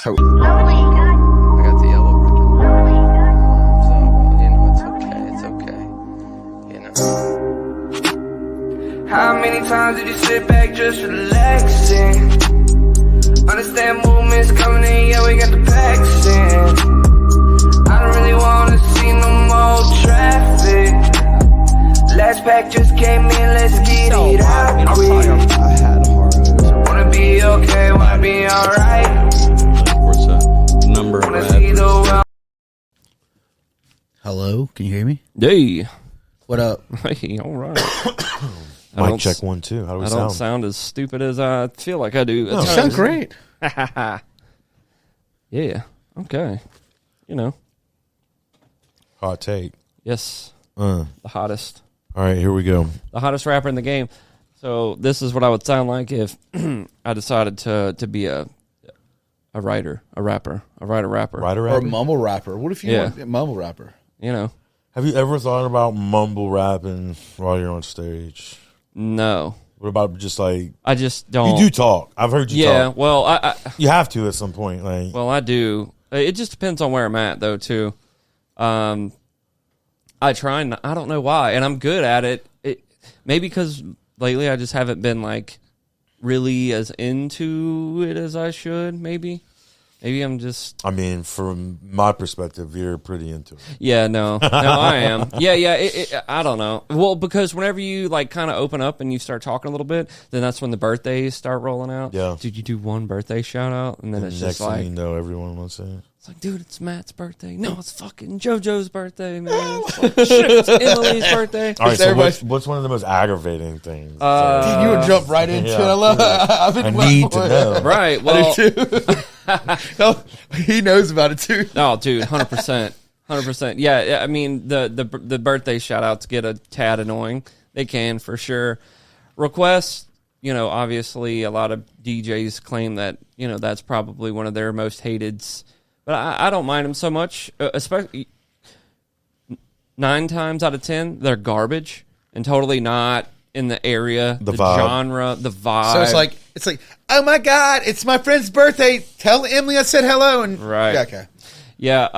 So, I got the yellow ribbon. So, it's okay. How many times did you sit back just relaxing? Understand movements coming in, yeah, we got the packs in. I don't really wanna see no more traffic. Last pack just came in, let's get it out quick. I had a hard Wanna be okay, wanna be alright. number Wanna see the world. Hello, can you hear me? Hey. What up? Hey, all right. Mic check 1 2. How do we I sound? don't sound as stupid as I feel like I do. You sound great. Yeah. Okay. You know. Hot take. Yes. Uh. The hottest. All right, here we go. The hottest rapper in the game. So this is what I would sound like if I decided to be a writer, a rapper, a writer-rapper. Writer Or a rapper? mumble rapper. What if you Yeah. want a mumble rapper? You know. Have you ever thought about mumble rapping while you're on stage? No. What about just like I just don't. you do talk? I've heard you Yeah. talk. Well, I You have to at some point. Like Well, I do. It just depends on where I'm at, though, too. I try and I don't know why, and I'm good at it. Maybe because lately I just haven't been, like, really as into it as I should, maybe. Maybe I'm just... I mean, from my perspective, you're pretty into it. Yeah, no, I am. Yeah, I don't know. Well, because whenever you, like, kind of open up and you start talking a little bit, then that's when the birthdays start rolling out. Yeah. Did you do one birthday shout-out? And then it's Next just like... thing you know, everyone wants it. It's like, dude, it's Matt's birthday. No, it's fucking JoJo's birthday, man. It's like, shit, it's Emily's birthday. All right, so everybody- what's one of the most aggravating things? Dude, you would jump right into it. yeah. I love I've been I waiting need for to it. know. Right, well, No, he knows about it too. oh, dude, 100%. 100%. Yeah, I mean, the birthday shout-outs get a tad annoying. They can, for sure. Requests, you know, obviously a lot of DJs claim that, you know, that's probably one of their most hated. But I don't mind them so much, especially 9 times out of 10, they're garbage and totally not in the area, the vibe. genre, the vibe. So it's like, oh my God, it's my friend's birthday. Tell Emily I said hello. And Right. Yeah, okay. Yeah,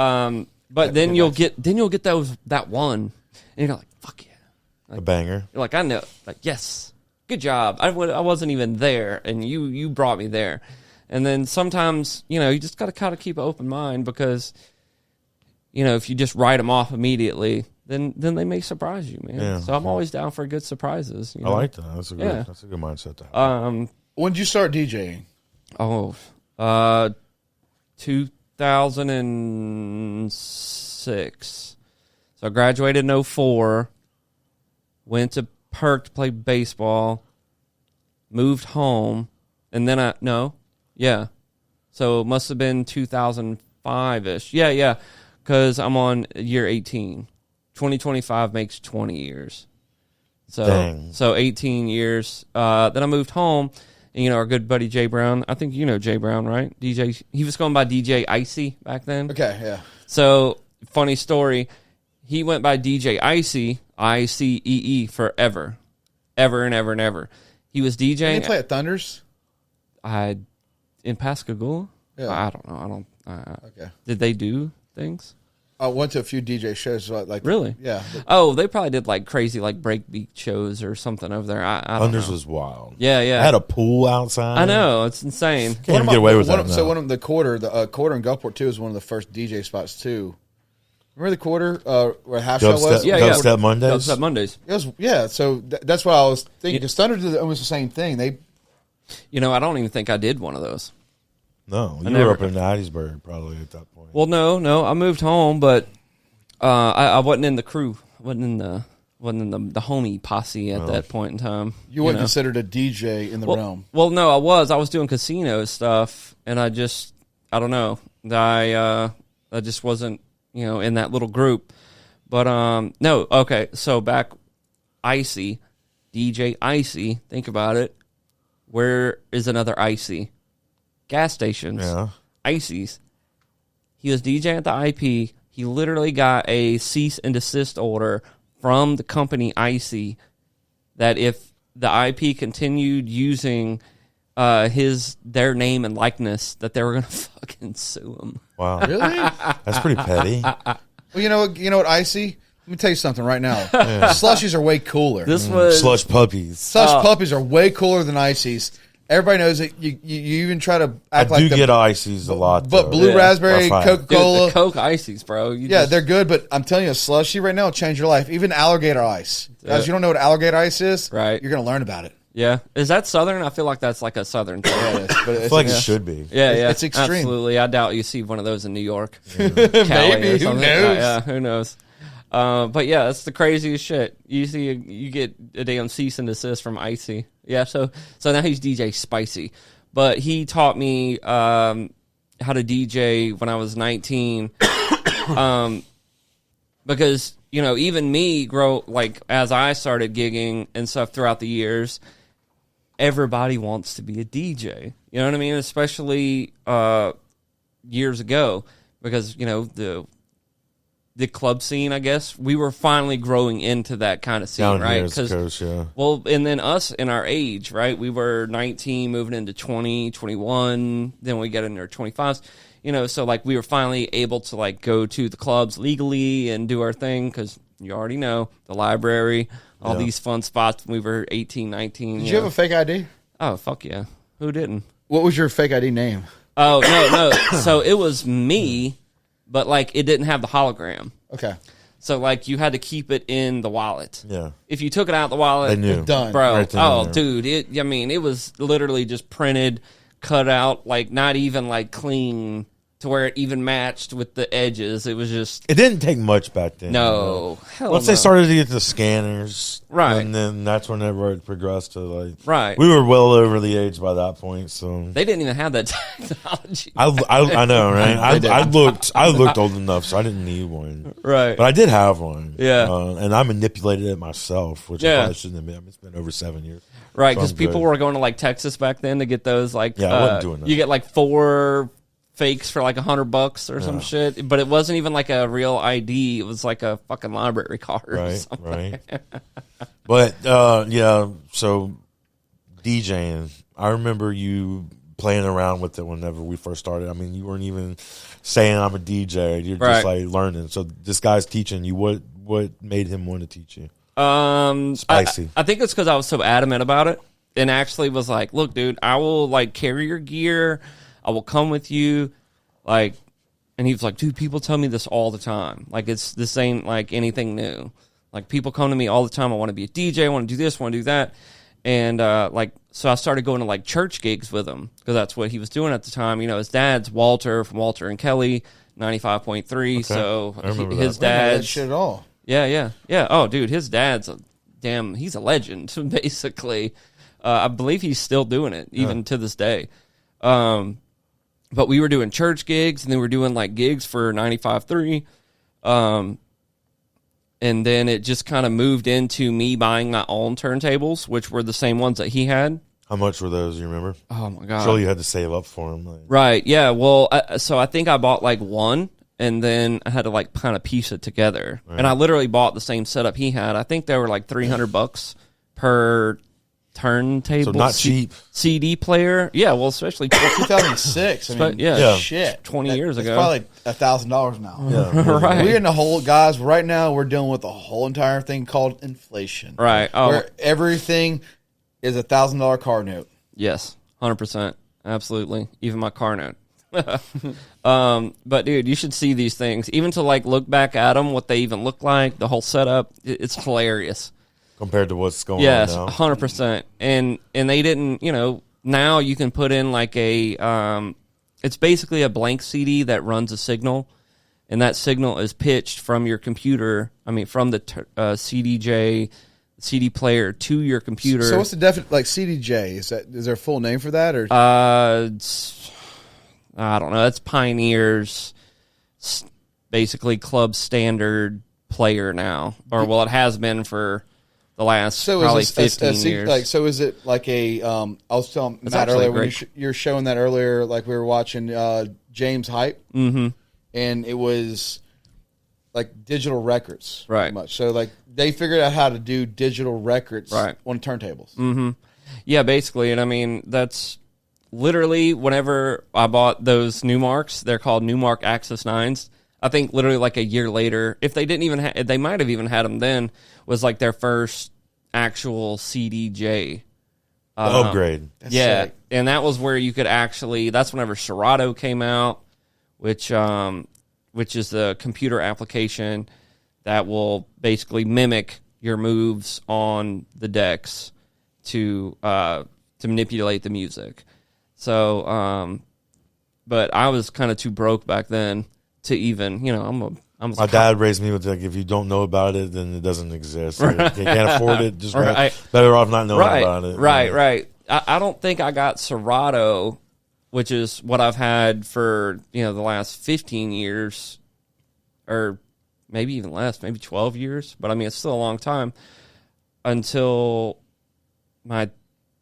but then you'll get that one, and you're like, fuck yeah. A banger. You're like, I know, like, yes, good job. I wasn't even there, and you brought me there. And then sometimes, you know, you just got to kind of keep an open mind because, you know, if you just write them off immediately, then they may surprise you, man. Yeah. So I'm always down for good surprises. You know? I like that. That's a good mindset to have. When did you start DJing? 2006. So I graduated in 2004. Went to Perk to play baseball. Moved home. And then So it must have been 2005-ish. Yeah. Because I'm on year 18. 2025 makes 20 years. So, Dang. So 18 years. Then I moved home. And, you know, our good buddy Jay Brown. I think you know Jay Brown, right? DJ. He was going by DJ Icy back then. Okay, yeah. So, funny story. He went by DJ Icy, I-C-E-E, forever. Ever and ever and ever. He was DJing. Did they play at Thunders? In Pascagoula? Yeah. I don't know. Okay. Did they do things? I went to a few DJ shows. Like Really? Yeah. Oh, they probably did like crazy like breakbeat shows or something over there. I don't Thunders know. was wild. Yeah. I had a pool outside. I know. It's insane. Can't even get away with that. So now. one of the quarter in Gulfport too is one of the first DJ spots too. Remember the quarter where Half Shell was? Dubstep Mondays. Dubstep Mondays. It was, yeah. So that's what I was thinking. Because Thunder did almost the same thing. They You know, I don't even think I did one of those. No, you never- were up in Hattiesburg probably at that point. Well, no. I moved home, but I wasn't in the crew. wasn't in the homie posse at that point in time. You weren't know? considered a DJ in the realm. Well, no, I was doing casino stuff, and I don't know. I just wasn't, you know, in that little group. But no, okay. So back, Icy, DJ Icy. Think about it. Where is another Icy? Gas stations. Yeah. Icy's. He was DJing at the IP. He literally got a cease and desist order from the company Icy that if the IP continued using their name and likeness that they were gonna fucking sue him. Wow. Really? That's pretty petty. Well, you know what, Icy? Let me tell you something right now. Slushies are way cooler. This was Slush puppies. Slush puppies are way cooler than ices. Everybody knows that you even try to act like I do get ices a lot, but though. blue raspberry, That's fine. Coca-Cola. Dude, the Coke Ices, bro. They're good, but I'm telling you, a slushie right now will change your life. Even alligator ice. Guys, you don't know what alligator ice is? Right. You're going to learn about it. Yeah. Is that Southern? I feel like that's like a Southern thing. Yeah, it is, but I feel like it should be. Yeah, yeah. It's extreme. Absolutely. I doubt you see one of those in New York. Maybe. Or Who something. knows? Yeah, who knows? But yeah, that's the craziest shit. You get a damn cease and desist from Icy. Yeah, so now he's DJ Spicy. But he taught me how to DJ when I was 19. Because, you know, even me as I started gigging and stuff throughout the years, everybody wants to be a DJ. You know what I mean? Especially years ago, because, you know, the club scene, I guess, we were finally growing into that kind of scene, Down right? here is the coast, yeah. Well, and then us in our age, right? We were 19, moving into 20, 21, then we got into our 25s. You know, so like we were finally able to like go to the clubs legally and do our thing because you already know the library, all these fun spots when we were 18, 19. Did you have a fake ID? Oh, fuck yeah. Who didn't? What was your fake ID name? Oh, no. So it was me, but like it didn't have the hologram. Okay. So like you had to keep it in the wallet. Yeah. If you took it out of the wallet, They knew. Done. bro. Right then Oh, and there. dude. It was literally just printed, cut out, like not even like clean to where it even matched with the edges. It was just It didn't take much back then. no. Hell Once no. they started to get the scanners, Right. and then that's when it progressed to like, Right. We were well over the age by that point, so They didn't even have that technology. I know, right? I looked old enough, so I didn't need one, Right. but I did have one, Yeah. and I manipulated it myself, which I Yeah. probably shouldn't have been. I mean, it's been over 7 years, Right, so because I'm people good. were going to like Texas back then to get those like Yeah, I wasn't doing that. You get like 4 fakes for like $100 or some shit, but it wasn't even like a real ID. It was like a fucking library card. Or right, something. right. But yeah, so DJing, I remember you playing around with it whenever we first started. I mean, you weren't even saying I'm a DJ. You're just Right. like learning. So this guy's teaching you. What made him want to teach you? Spicy. I think it's because I was so adamant about it, and actually was like, "Look, dude, I will like carry your gear. I will come with you." Like, and he was like, "Dude, people tell me this all the time. Like, this ain't like anything new. Like, people come to me all the time. I want to be a DJ. I want to do this. I want to do that." And like, so I started going to like church gigs with him because that's what he was doing at the time. You know, his dad's Walter from Walter and Kelly, 95.3. So I remember I his don't know that dad's shit at all. yeah. Oh, dude, his dad's he's a legend, basically. I believe he's still doing it, even to this day. But we were doing church gigs, and then we were doing, like, gigs for 95.3. And then it just kind of moved into me buying my own turntables, which were the same ones that he had. How much were those? You remember? Oh, my God. Surely you had to save up for them. Like, Right, yeah. Well, so I think I bought, like, one, and then I had to, like, kind of piece it together. Right. And I literally bought the same setup he had. I think they were, like, $300 per turntable. So not cheap. CD player. Yeah, well, especially 2006. I mean, yeah. shit. 20 years That's ago. probably $1,000 now. Yeah. Right. We're in the whole, guys, right now we're dealing with a whole entire thing called inflation. Right. Oh, Where everything is $1,000 car note. yes. 100%. Absolutely. Even my car note. But dude, you should see these things. Even to like look back at them, what they even look like, the whole setup, it's hilarious. compared to what's going Yes, on now. 100%. And they didn't, you know, now you can put in like a, it's basically a blank CD that runs a signal, and that signal is pitched from your computer, from the CDJ CD player to your computer. So what's the definite, like CDJ? Is there a full name for that? Or I don't know. That's Pioneer's basically club standard player now, or well, it has been for the last probably 15 years. Like, so is it like a? I was telling It's Matt actually earlier when great. you're showing that earlier. Like we were watching James Hype, and it was like digital records, Right. pretty much. So like they figured out how to do digital records Right. on turntables. Yeah, basically, and I mean that's literally, whenever I bought those Newmarks, they're called Newmark Axis 9s. I think literally like a year later, if they didn't even they might have even had them then, was like their first actual CDJ. Upgrade. That's Yeah, sick. and that was where you could actually, that's whenever Serato came out, which is the computer application that will basically mimic your moves on the decks to manipulate the music. So, but I was kind of too broke back then to even, My dad raised me with like, if you don't know about it, then it doesn't exist. Or if you can't afford it, just better off not knowing about it. Right. I don't think I got Serato, which is what I've had for the last 15 years, or maybe even less, maybe 12 years. But I mean, it's still a long time, until my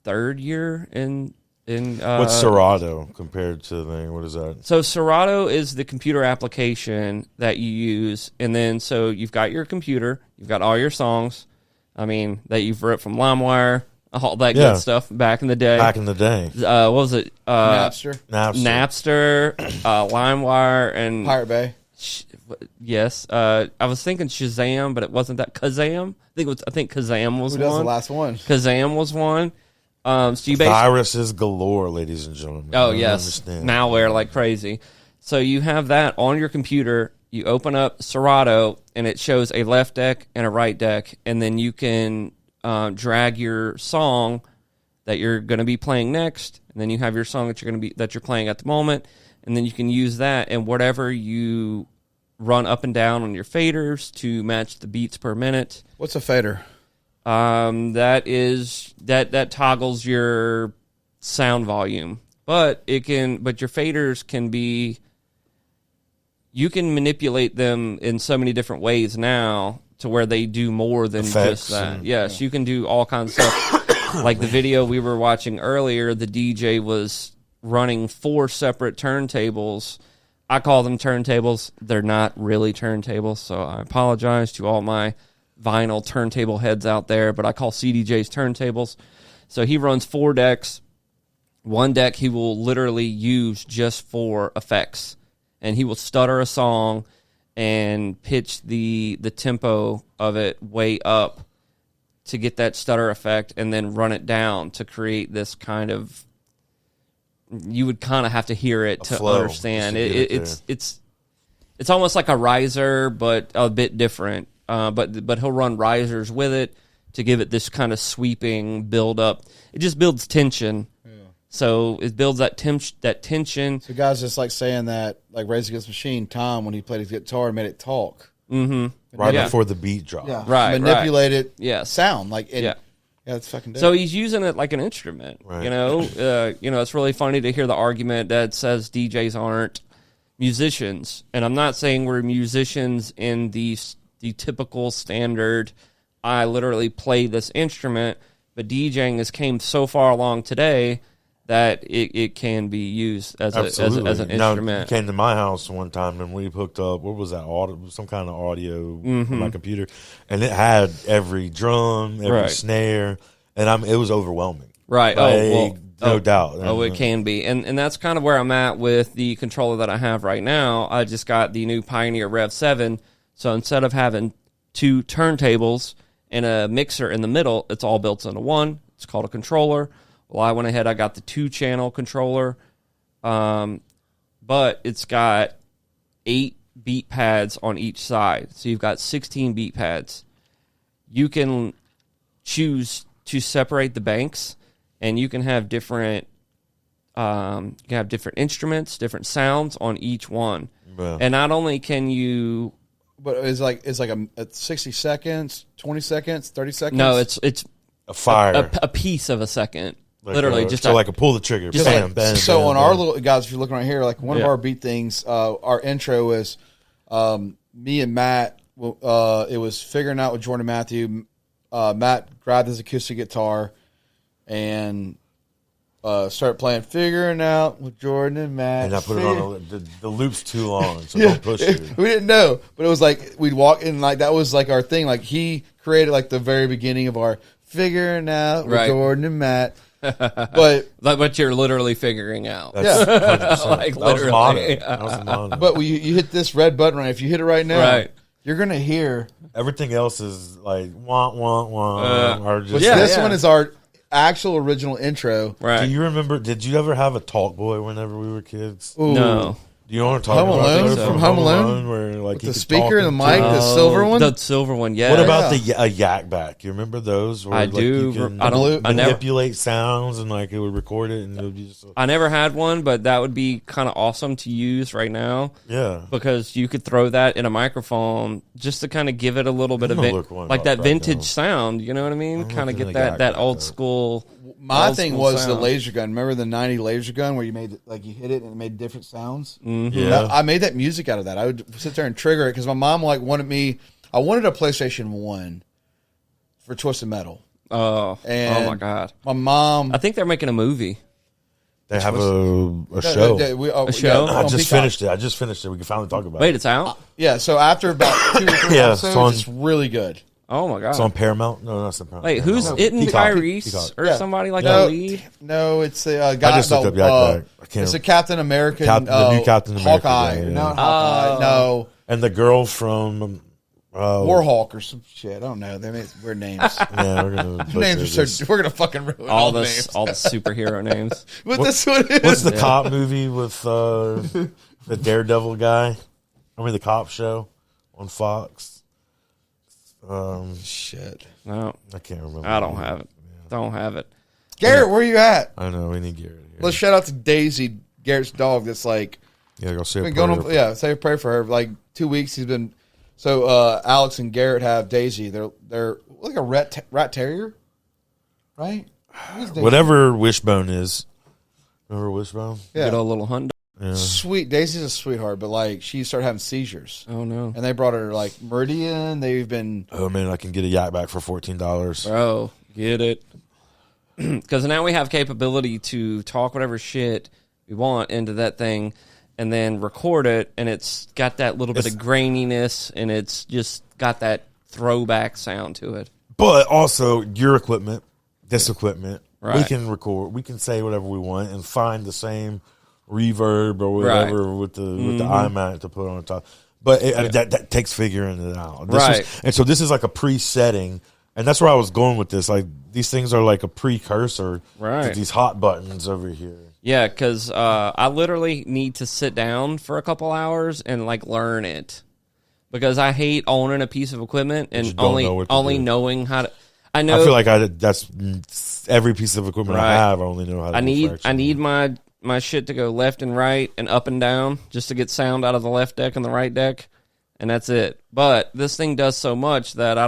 third year in. What's Serato compared to the thing? What is that? So Serato is the computer application that you use, and then so you've got your computer, you've got all your songs, that you've ripped from LimeWire, all that good stuff back in the day. Back in the day. What was it? Napster. Napster, LimeWire, and Pirate Bay. Yes. I was thinking Shazam, but it wasn't that. Kazam? I think Kazam was Who does one. the last one? Kazam was one. So you viruses galore, ladies and gentlemen. Oh, yes. Malware like crazy. So you have that on your computer. You open up Serato, and it shows a left deck and a right deck. And then you can drag your song that you're going to be playing next. And then you have your song that you're playing at the moment. And then you can use that, and whatever you run up and down on your faders to match the beats per minute. What's a fader? That toggles your sound volume, but your faders can be, you can manipulate them in so many different ways now to where they do more than effects just that. Yes, you can do all kinds of stuff. Like the video we were watching earlier, the DJ was running 4 separate turntables. I call them turntables. They're not really turntables, so I apologize to all my vinyl turntable heads out there, but I call CDJs turntables. So he runs 4 decks. One deck he will literally use just for effects, and he will stutter a song and pitch the tempo of it way up to get that stutter effect, and then run it down to create this kind of, you would kind of have to hear it to understand. It's almost like a riser, but a bit different. But he'll run risers with it to give it this kind of sweeping build up. It just builds tension. Yeah. So it builds that tension. So guys, just like saying that, like Rage Against the Machine, Tom, when he played his guitar, made it talk. Mm-hmm. Right before the beat drop. Yeah. Right. Manipulate it. Yes. Sound like it. Yeah. Yeah, it's fucking dope. So he's using it like an instrument. Right. It's really funny to hear the argument that says DJs aren't musicians, and I'm not saying we're musicians in the typical standard, I literally play this instrument, but DJing has came so far along today that it can be used as an instrument. You came to my house one time and we hooked up, what was that, some kind of audio on my computer, and it had every drum, every snare, and it was overwhelming. Right. No doubt. Oh, it can be. And that's kind of where I'm at with the controller that I have right now. I just got the new Pioneer Rev 7, so instead of having 2 turntables and a mixer in the middle, it's all built into one. It's called a controller. Well, I went ahead, I got the 2-channel controller, but it's got 8 beat pads on each side. So you've got 16 beat pads. You can choose to separate the banks, and you can have different instruments, different sounds on each one. Yeah. And not only can you... But it's like a 60 seconds, 20 seconds, 30 seconds? No, it's a fire. A piece of a second. Like literally, like a pull the trigger. Bam, bam, so bam, on bam. our little guys, if you're looking right here, like one of our beat things, our intro is me and Matt. It was figuring out with Jordan Matthew. Matt grabbed his acoustic guitar and started playing "Figuring Out" with Jordan and Matt. And I put it on the loop's too long, so don't push it. We didn't know, but it was like we'd walk in, like that was like our thing. Like he created like the very beginning of our "Figuring Out" with Jordan and Matt. But you're literally figuring out. That's 100%. Like, that was literally. mono. Yeah. That was mono. But you hit this red button right. If you hit it right now, Right. you're gonna hear. Everything else is like wah wah wah. Or just This one is our actual original intro. Right. Do you remember? Did you ever have a talk boy whenever we were kids? Ooh. No. Do you know what I'm talking Home about? Alone? though? From Home Alone? where like With he the could speaker talk and the into mic, it. the silver one. The silver one, yeah. What about a yak back? You remember those? Where, I like, do. You can I don't. I never. manipulate sounds and like it would record it and it would be just. I never had one, but that would be kind of awesome to use right now. Yeah. Because you could throw that in a microphone just to kind of give it a little bit of gonna it, look one like up that right vintage now. sound. You know what I mean? Kind of looking get at a that yak old back, school. My old thing school was the sound. laser gun. Remember the 90 laser gun where you made like you hit it and it made different sounds? Yeah. I made that music out of that. I would sit there and trigger it because my mom like wanted me. I wanted a PlayStation 1 for Twisted Metal. Oh And my god! My mom. I think they're making a movie. They have a show. A show? I on just Peacock. finished it. I just finished it. We can finally talk about Wait, it. it's out. Yeah, so after about 2 or 3 Yeah, episodes, it's it's really good. Oh my god! It's on Paramount. No, that's not Paramount. Wait, who's Paramount. it? Peacock. Tyrese Peacock. or Yeah. somebody like No, the lead? no, it's a guy. I just looked up Yak Back. I can't- It's a Captain American. The new Captain America Hawkeye. guy, yeah. No, Hawkeye. No, And the girl from Warhawk or some shit. I don't know. They made weird names. Yeah, we're gonna butcher Names are this. so. We're gonna fucking ruin All the the names. all the superhero names. But this one is. What's the cop movie with the Daredevil guy? I mean, the cop show on Fox. Shit. No, I can't remember. I don't have it. Don't have it. Garrett, where you at? I know we need Garrett here. Let's shout out to Daisy, Garrett's dog. That's like Yeah, go say a been going on. prayer. Yeah, say a prayer for her. Like 2 weeks, he's been. So Alex and Garrett have Daisy. They're like a rat terrier, right? Who's Daisy? Whatever Wishbone is. Remember Wishbone? Yeah. Good old little hunt. Yeah. Sweet. Daisy's a sweetheart, but like she started having seizures, Oh no, and they brought her like Meridian. They've been. Oh man, I can get a yak back for $14. bro, get it? Because now we have capability to talk whatever shit we want into that thing, and then record it, and it's got that little bit of graininess, and it's just got that throwback sound to it. But also your equipment, this equipment, we Right. can record. We can say whatever we want and find the same reverb or whatever with the iMac to put on top. But that takes figuring it out. Right. And so this is like a pre-setting, and that's where I was going with this. Like these things are like a precursor Right. to these hot buttons over here. Yeah, because I literally need to sit down for a couple hours and like learn it, because I hate owning a piece of equipment you and don't know what to only do. knowing how to. I know. I feel like that's every piece of equipment I Right. have. I only know how to. I need my shit to go left and right and up and down just to get sound out of the left deck and the right deck, and that's it. But this thing does so much that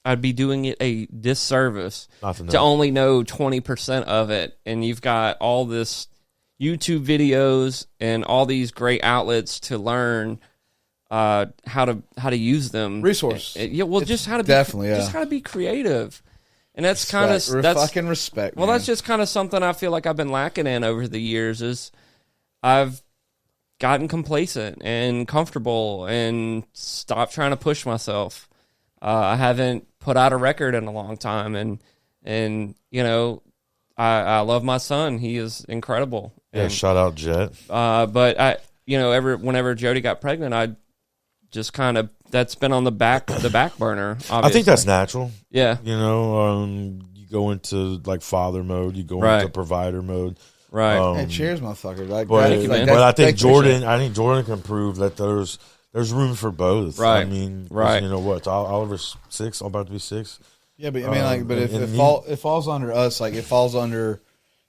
I'd be doing it a disservice to only know 20% of it. And you've got all this YouTube videos and all these great outlets to learn how to use them. Resource. Yeah, well, just how to Definitely, just how to be creative. And that's kind of fucking respect. Well, man. that's just kind of something I feel like I've been lacking in over the years. Is I've gotten complacent and comfortable and stopped trying to push myself. I haven't put out a record in a long time, and you know, I love my son. He is incredible. Yeah, And, shout out Jet. but whenever Jody got pregnant, I just kind of that's been on the back burner. Obviously. I think that's natural. Yeah. You know, you go into like father mode, you go Right. into provider mode. Right. Hey, cheers, motherfucker. Like, But, Thank you, man. but I think Jordan. Jordan can prove that there's room for both. Right. I mean, Right. you know what? Oliver's 6, I'm about to be 6. Yeah, but I mean, but if and it falls under us, like it falls under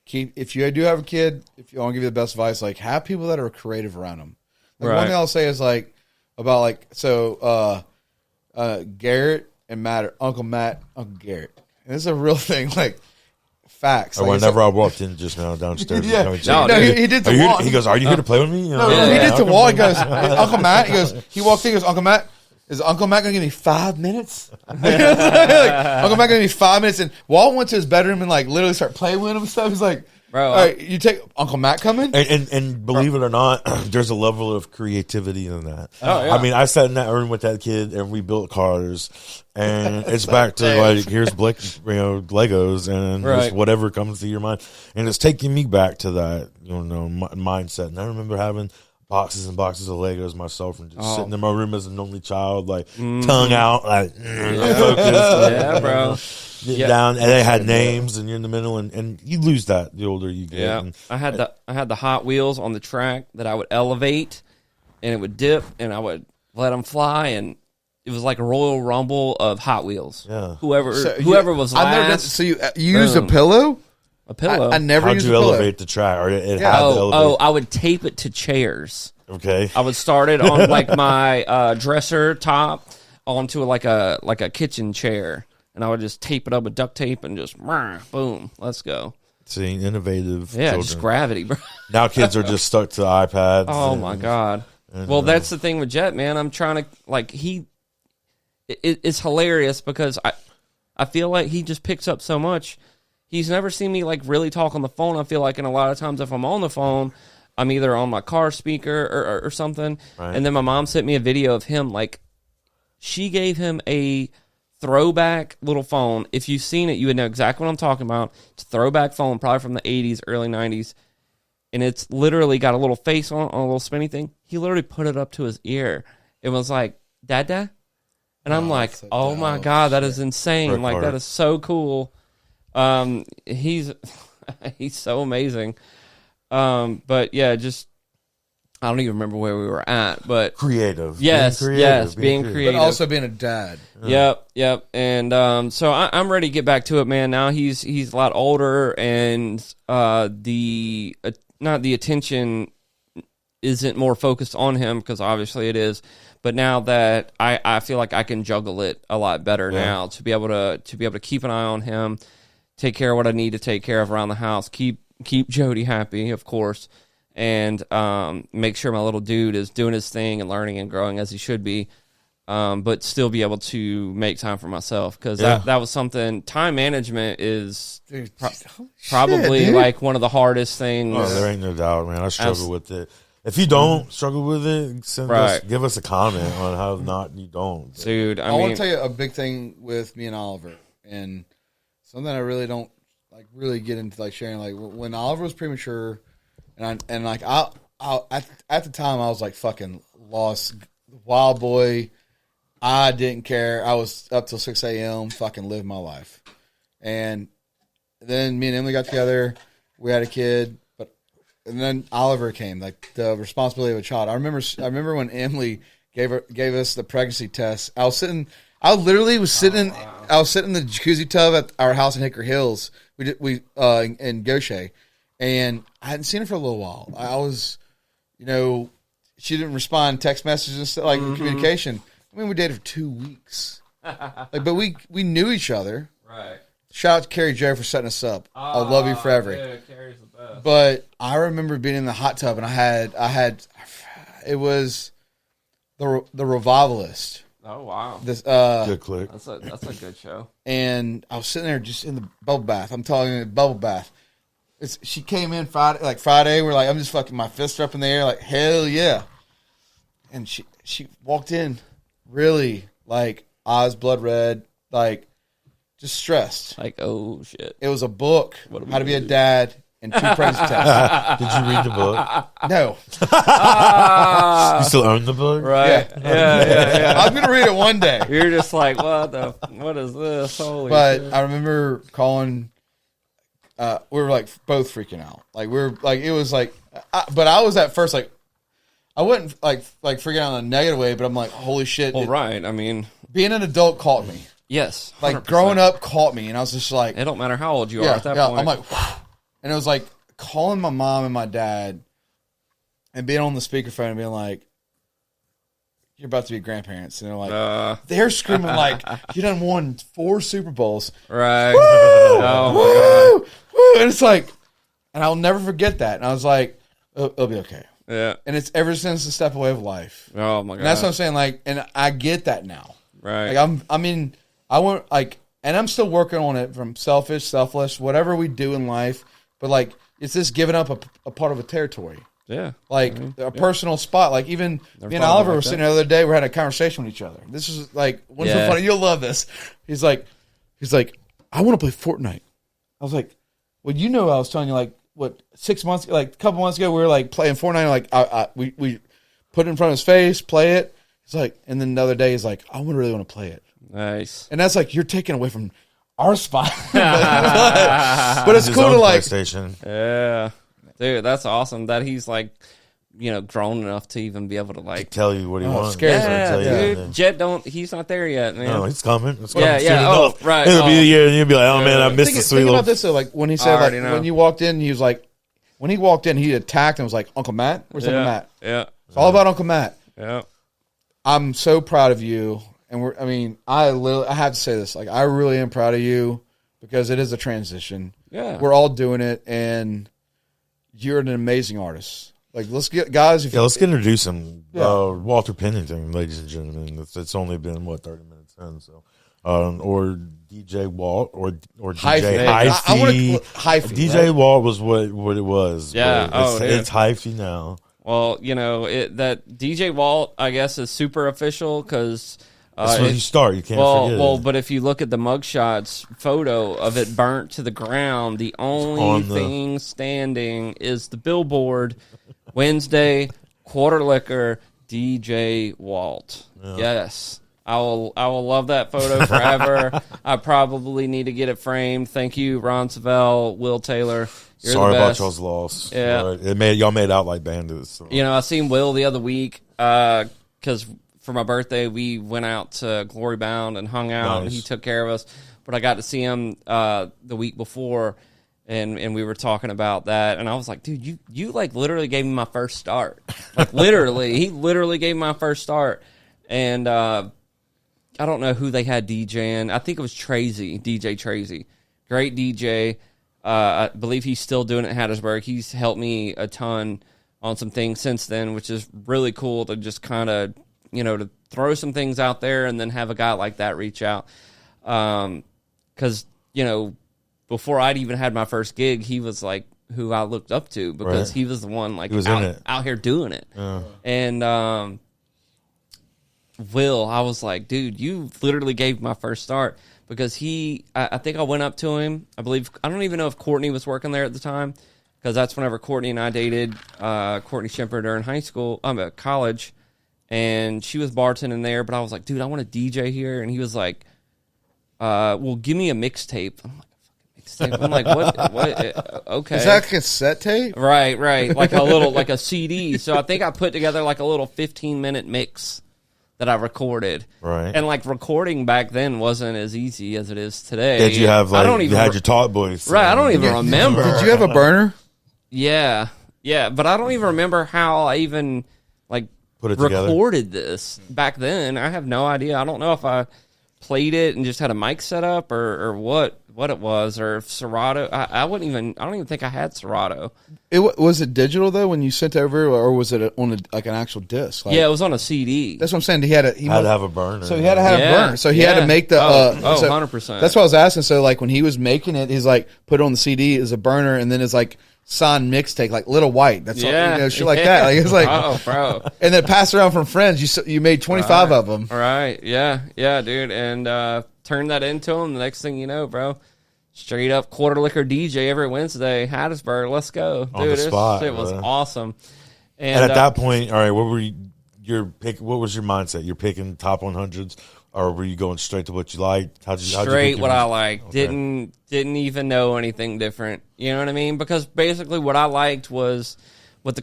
if you do have a kid, if you want to give you the best advice, like have people that are creative around them. Like, Right. one thing I'll say is like about like Garrett and Matt, Uncle Garrett. And this is a real thing, like facts. Like, Whenever I walked in just now downstairs, Yeah. coming to No, me, he did to Are you- walk. He goes, "Are you here to play with me?" You know, No, he Yeah. did to Wall. He goes, Uncle Matt. He goes, he walked in. He goes, Uncle Matt. Is Uncle Matt gonna give me 5 minutes? Like, Uncle Matt gonna give me 5 minutes. And Walt went to his bedroom and like literally started playing with him and stuff. He's like, Bro, All right, you take Uncle Matt coming? And believe it or not, there's a level of creativity in that. Oh, yeah. I mean, I sat in that room with that kid and we built cars, and it's back to like, here's Legos and just whatever comes to your mind. And it's taking me back to that, mindset. And I remember having boxes and boxes of Legos myself and just sitting in my room as an only child, like tongue out, like focused. Yeah, bro. Get down, and they had names, and you're in the middle, and you lose that the older you get. Yeah, and, I had the Hot Wheels on the track that I would elevate, and it would dip, and I would let them fly, and it was like a Royal Rumble of Hot Wheels. Yeah, whoever was last. I've never done, so you used a pillow? A pillow. I never How'd used you a pillow. elevate the track? Or it had to elevate. I would tape it to chairs. Okay, I would start it on like my dresser top onto like a kitchen chair. And I would just tape it up with duct tape and just, boom, let's go. seeing innovative Yeah, children. just gravity, bro. Now kids are just stuck to iPads. Oh, my God. Well, that's the thing with Jet, man. I'm trying to, like, it's hilarious because I feel like he just picks up so much. He's never seen me, like, really talk on the phone. I feel like, and a lot of times if I'm on the phone, I'm either on my car speaker or something. Right. And then my mom sent me a video of him, like, she gave him a throwback little phone. If you've seen it, you would know exactly what I'm talking about. It's a throwback phone, probably from the 80s, early 90s. And it's literally got a little face on a little spinny thing. He literally put it up to his ear. It was like, Dada? And I'm like, oh my God, that is insane. Like, that is so cool. He's so amazing. But yeah, just, I don't even remember where we were at, but creative. Yes, being creative. But also being a dad. Yep. And so I'm ready to get back to it, man. Now he's a lot older, and the attention isn't more focused on him, because obviously it is. But now that I feel like I can juggle it a lot better now, to be able to keep an eye on him, take care of what I need to take care of around the house, keep Jody happy, of course. And make sure my little dude is doing his thing and learning and growing as he should be, but still be able to make time for myself, because that was something. Time management is probably like one of the hardest things. Oh, there ain't no doubt, man. I struggle with it. If you don't struggle with it, give us a comment on how not you don't. Dude, I want to tell you a big thing with me and Oliver, and something I really don't really get into sharing. Like when Oliver was premature. And at the time I was like fucking lost, wild boy. I didn't care. I was up till 6 a.m. fucking lived my life. And then me and Emily got together. We had a kid, and then Oliver came, like the responsibility of a child. I remember when Emily gave us the pregnancy test. I was sitting in the jacuzzi tub at our house in Hickory Hills. In Gaucher. And I hadn't seen her for a little while. I was, she didn't respond to text messages and stuff, communication. I mean, we dated for 2 weeks. But we knew each other. Right. Shout out to Carrie Joe for setting us up. I'll love you forever. Yeah, Carrie's the best. But I remember being in the hot tub, and I had it was the Revivalist. Oh wow. This good click. That's a good show. And I was sitting there just in the bubble bath. I'm talking about bubble bath. She came in Friday. We're like, I'm just fucking, my fists are up in the air, like, hell yeah. And she walked in really eyes blood red, just stressed. Like, oh shit. It was a book, How to Be a Dad and 2 Pregnancy Tests. Did you read the book? No. You still own the book? Right. Yeah. I'm going to read it one day. You're just like, what is this? Holy shit. I remember calling. We were both freaking out. It was but I was at first I wasn't freaking out in a negative way, but I'm like, holy shit. Well, right. I mean, being an adult caught me. Yes. 100%. Growing up caught me, and I was just like, it don't matter how old you are at that point. I'm like, and it was like calling my mom and my dad and being on the speakerphone and being like, you're about to be grandparents. And they're like, they're screaming you done won 4 Super Bowls. Right. Woo! Oh, my God. Woo! And it's and I'll never forget that. And I was like, it'll be okay. Yeah. And it's ever since the step away of life. Oh, my God. And that's what I'm saying. And I get that now. Right. I want, and I'm still working on it from selfish, selfless, whatever we do in life. But it's this giving up a part of a territory. Yeah. Like a personal spot. Like even me and Oliver were sitting the other day, we're having a conversation with each other. This is like, what's so funny? You'll love this. He's like, I want to play Fortnite. I was like, well, you know, I was telling you like, what, 6 months, like a couple months ago, we were like playing Fortnite. Like we put it in front of his face, play it. He's like, and then the other day he's like, I really want to play it. Nice. And that's like, you're taking away from our spot. But it's cool to like, PlayStation. Yeah. Dude, that's awesome that he's like, you know, grown enough to even be able to like Tell you what he wants. scares me. Yeah, dude. Jet he's not there yet, man. No, he's coming. It's coming Yeah, soon yeah. enough. Oh, right. It'll be a year, and you'll be like, oh man, I missed the sweet think little. about this though, like when he said, like when you walked in, he was like, when he walked in, he attacked and was like, Uncle Matt? Where's Uncle Matt? Yeah. It's all about Uncle Matt. Yeah. I'm so proud of you. And I have to say this, like, I really am proud of you because it is a transition. Yeah. We're all doing it, and you're an amazing artist. Like, let's get introduce him. Yeah. Walter Pennington, ladies and gentlemen. It's only been 30 minutes in, so or DJ Walt or DJ Hyphee. I want to Hyphee. DJ right? Walt was what it was. Yeah. It's Hyphee now. Well, you know, that DJ Walt, I guess, is super official because that's when you start. You can't forget. Well, but if you look at the mugshots photo of it burnt to the ground, the only thing standing is the billboard. Wednesday, quarter liquor, DJ Walt. Yeah. Yes. I will love that photo forever. I probably need to get it framed. Thank you, Ron Savell, Will Taylor. You're Sorry the about best. y'all's loss. Yeah. Y'all made out like bandits. So. You know, I seen Will the other week because for my birthday we went out to Glory Bound and hung out, and he took care of us. But I got to see him the week before, and we were talking about that, and I was like, dude, you like literally gave me my first start. Like literally, he literally gave me my first start, and I don't know who they had DJing. I think it was DJ Tracy. Great DJ. I believe he's still doing it at Hattiesburg. He's helped me a ton on some things since then, which is really cool to just kind of, you know, to throw some things out there and then have a guy like that reach out. Because, you know, before I'd even had my first gig, he was like who I looked up to because he was the one like out here doing it. And Will, I was like, dude, you literally gave my first start because I think I went up to him. I don't even know if Courtney was working there at the time because that's whenever Courtney and I dated, Courtney Schimper during college, and she was bartending there, but I was like, dude, I want to DJ here. And he was like, well, give me a mixtape. I'm like, mixtape. I'm like, what? Okay. Is that a cassette tape? Right. Like a little, like a CD. So I think I put together like a little 15-minute mix that I recorded. Right. And like recording back then wasn't as easy as it is today. Did you have you had your talk voice? Right. I don't even remember. Did you have a burner? Yeah. But I don't even remember how I even like put it recorded together. this back then. I have no idea. I don't know if I played it and just had a mic set up or what it was, or if Serato. I don't even think I had Serato. Was it digital though when you sent over, or was it on like an actual disc? Like, Yeah, it was on a CD. That's what I'm saying. He had to have a burner. So he had to have a burner. So he had to make the 100%. That's what I was asking. So like when he was making it, he's like put it on the CD as a burner, and then it's like signed mixtape, like Little White. That's all, shit like that. Like it's like, oh, bro. And then passed around from friends. You made 25 of them. Right. Yeah, dude. And turned that into him. The next thing you know, bro, straight up quarter liquor DJ every Wednesday, Hattiesburg. Let's go, on dude. The spot, it was awesome. And at that point, all right, what were what was your mindset? You're picking top 100s, or were you going straight to what you liked? How'd you pick what your I liked. Okay. Didn't even know anything different. You know what I mean? Because basically, what I liked was what the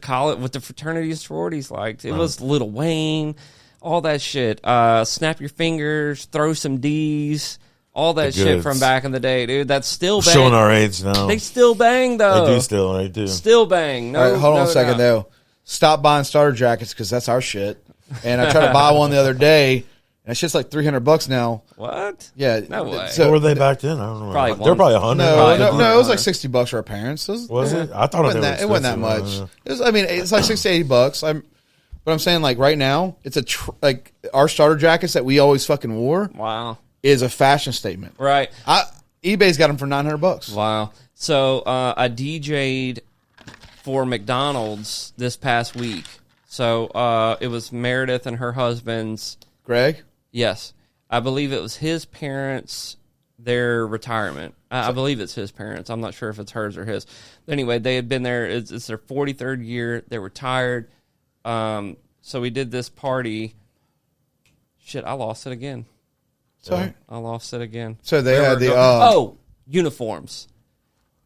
fraternities and sororities liked. It was Lil Wayne, all that shit. Snap Your Fingers, Throw Some D's. All that shit from back in the day, dude. That's still bang. Showing our age now. They still bang, though. They do. Still bang. No, all right, hold on a second, doubt. though. Stop buying starter jackets because that's our shit. And I tried to buy one the other day, and it's just like $300 now. What? Yeah. No way. So, what were they back then? I don't know. Probably They're probably 100. No, it was like $60 for our parents. Was it? I thought it wasn't that much. It was, it's like $60, $80. But I'm saying, like, right now, it's like our starter jackets that we always fucking wore. Wow. Is a fashion statement. Right. eBay's got them for $900. Wow. So I DJ'd for McDonald's this past week. So it was Meredith and her husband's. Greg? Yes. I believe it was his parents, their retirement. I believe it's his parents. I'm not sure if it's hers or his. But anyway, they had been there. It's their 43rd year. They were retired. So we did this party. Shit, I lost it again. Sorry. I lost it again. So they had the... uniforms.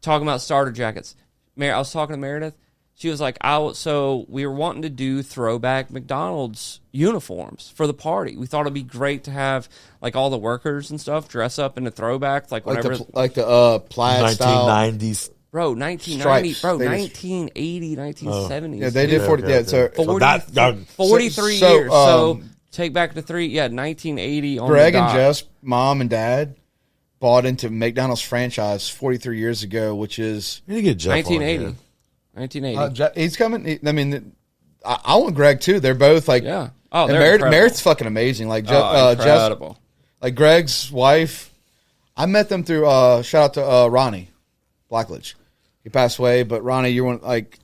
Talking about starter jackets. I was talking to Meredith. She was like, so we were wanting to do throwback McDonald's uniforms for the party. We thought it'd be great to have like all the workers and stuff dress up in the throwbacks, like whenever, like the plaid style. 1990s. Bro, 1990, Stripes. bro, They 1980, 1970s. Yeah, they did 40. Yeah, so 43 so, years. So take back to 1980 on Greg the and dot. Jeff's mom and dad bought into McDonald's franchise 43 years ago, which is You need to get Jeff 1980. on here. 1980. he's coming. I mean, I want Greg too. They're both like, Yeah. Oh, and they're incredible. Meredith's fucking amazing. Like Jeff's, incredible. like Greg's wife. I met them through. Shout out to Ronnie Blackledge. He passed away, but Ronnie, you're one like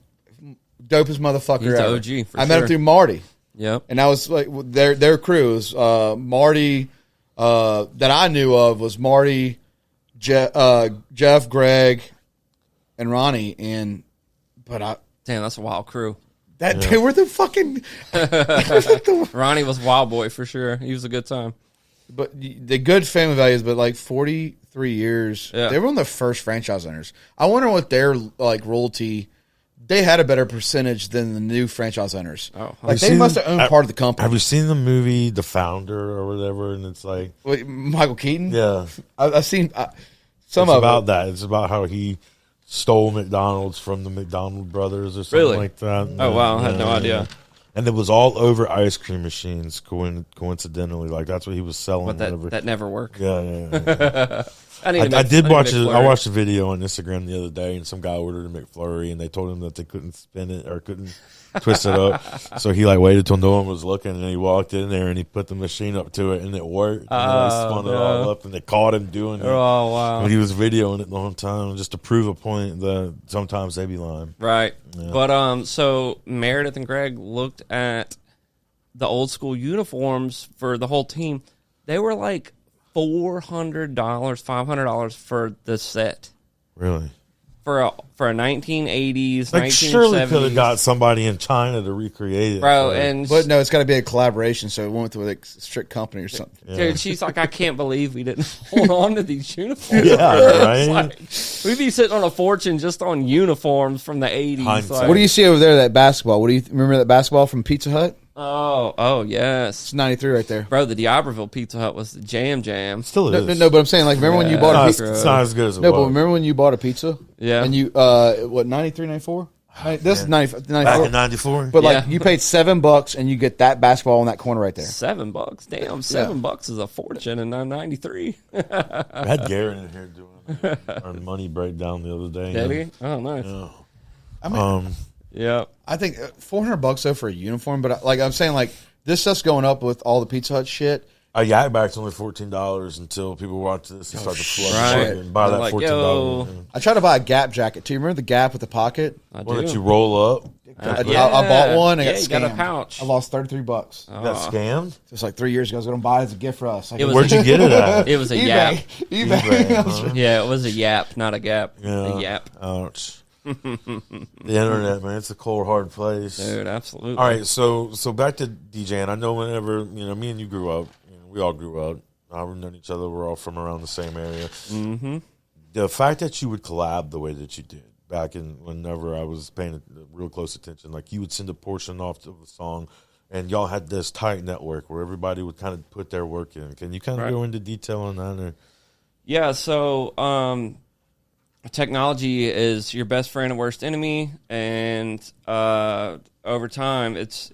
dopest motherfucker He's the ever. OG for I met him sure. through Marty. Yep. And that was like their crew was Marty that I knew of was Marty, Jeff, Greg, and Ronnie. Damn, that's a wild crew. They were the fucking. Ronnie was wild boy for sure. He was a good time. But the good family values, but like 43 years, Yeah. they were one of the first franchise owners. I wonder what their like royalty. They had a better percentage than the new franchise owners. Oh, like they must have owned part of the company. Have you seen the movie The Founder or whatever? And it's like, Wait, Michael Keaton? yeah, I've seen some it's of about it. that. It's about how he stole McDonald's from the McDonald brothers or something Really? like that. Oh, wow. I had no idea. And it was all over ice cream machines, coincidentally. Like, that's what he was selling. But whatever. that never worked. Yeah. I did watch it. I watched a video on Instagram the other day, and some guy ordered a McFlurry, and they told him that they couldn't spin it or couldn't twist it up. So he like waited till no one was looking, and then he walked in there and he put the machine up to it, and it worked. And he spun it all up, and they caught him doing it. Oh, wow. And he was videoing it the whole time just to prove a point that sometimes they be lying. Right. But so Meredith and Greg looked at the old school uniforms for the whole team. They were like $400, $500 for the set. Really? For a 1980s, Like, 1970s. surely could have got somebody in China to recreate it. Bro, and But no, it's got to be a collaboration, so it went with a strict company or something. dude, she's like, I can't believe we didn't hold on to these uniforms. Yeah, It's right? like, we'd be sitting on a fortune just on uniforms from the 80s. Hindsight. Like, What do you see over there? That basketball. What do you remember? That basketball from Pizza Hut? oh, yes. It's 93 right there. Bro, the D'Iberville Pizza Hut was the jam. Still No, is. no, but I'm saying like, remember when you bought a it's, pizza? it's not as good as it No, was. but remember when you bought a pizza? Yeah. And you, what, 93, 94? This is 95, Back 94. in 94? But like, Yeah. you paid $7 and you get that basketball in that corner right there. $7. Damn, $7 is a fortune in 93. I had Garrett in here doing our money breakdown the other day. Did he? Oh, nice. I mean, Yeah. I think $400 though for a uniform, but like I'm saying, like this stuff's going up with all the Pizza Hut shit. A yak bag's only $14 until people watch this and start to flood the Right. market and buy They're that like, $14. yo. I tried to buy a Gap jacket too. Remember the Gap with the pocket? I One do. that you roll up. I bought one and Yeah, got you got a scammed. pouch. I lost $33. You got scammed? It's like 3 years ago. I was going to buy it as a gift for us. It was Where'd you get it at? It was a eBay. yap. eBay. eBay, huh? Yeah, it was a yap, not a gap. Yeah. A yap. Ouch. The internet, man, it's a cold, hard place. Dude, absolutely. All right, so back to DJing. I know whenever, me and you grew up, we all grew up. We've known each other. We're all from around the same area. Mm-hmm. The fact that you would collab the way that you did back in whenever I was paying real close attention, like you would send a portion off of the song, and y'all had this tight network where everybody would kind of put their work in. Can you kind of go into detail on that? Or? Yeah, so technology is your best friend and worst enemy, and over time, it's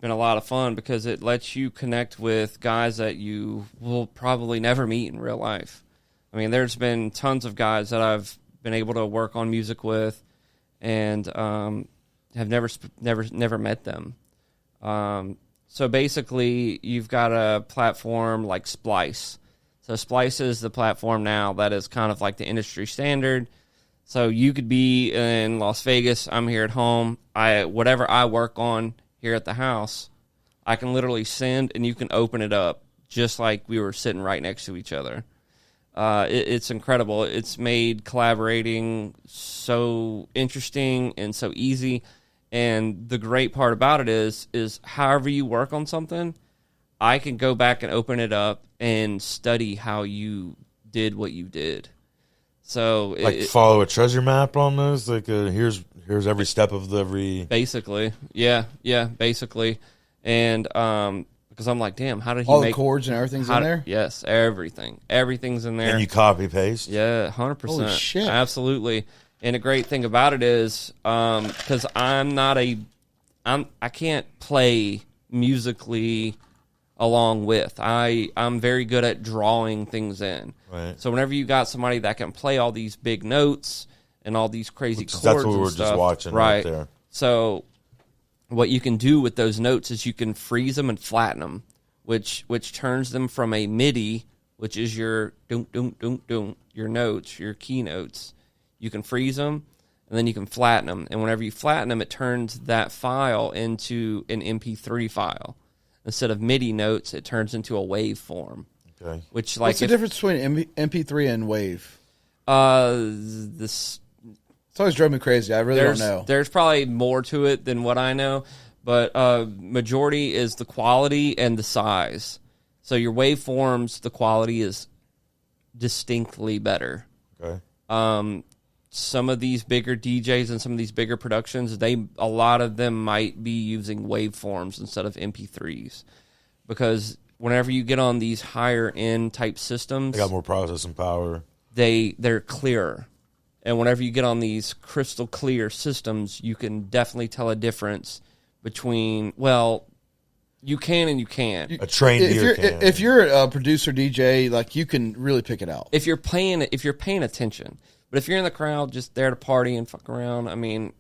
been a lot of fun because it lets you connect with guys that you will probably never meet in real life. I mean, there's been tons of guys that I've been able to work on music with, and have never met them. So basically, you've got a platform like Splice. So Splice is the platform now that is kind of like the industry standard. So you could be in Las Vegas. I'm here at home. Whatever I work on here at the house, I can literally send and you can open it up just like we were sitting right next to each other. It's incredible. It's made collaborating so interesting and so easy. And the great part about it is however you work on something, I can go back and open it up and study how you did what you did. So follow a treasure map on those. Like here's every step of every. Basically, yeah, basically, and because I'm like, damn, how did he all make the chords and everything's in there? Yes, everything's in there. And you copy paste. Yeah, 100%. Holy shit. Absolutely. And the great thing about it is, because I can't play musically along with. I'm very good at drawing things in. Right. So whenever you got somebody that can play all these big notes and all these crazy chords, that's what we were and stuff, just watching right there. So what you can do with those notes is you can freeze them and flatten them, which turns them from a MIDI, which is your your notes, your key notes. You can freeze them, and then you can flatten them. And whenever you flatten them, it turns that file into an MP3 file. Instead of MIDI notes, it turns into a waveform. Okay. Which, like, what's the difference between MP3 and wave? This It's always drove me crazy. I really don't know. There's probably more to it than what I know, but majority is the quality and the size. So your waveforms, the quality is distinctly better. Okay. Some of these bigger DJs and some of these bigger productions, a lot of them might be using waveforms instead of MP3s, because whenever you get on these higher end type systems, They got more processing power. they're clearer. And whenever you get on these crystal clear systems, you can definitely tell a difference between, well, you can and you can't. A trained ear can. If you're a producer DJ, like, you can really pick it out. If you're paying attention. But if you're in the crowd just there to party and fuck around, I mean,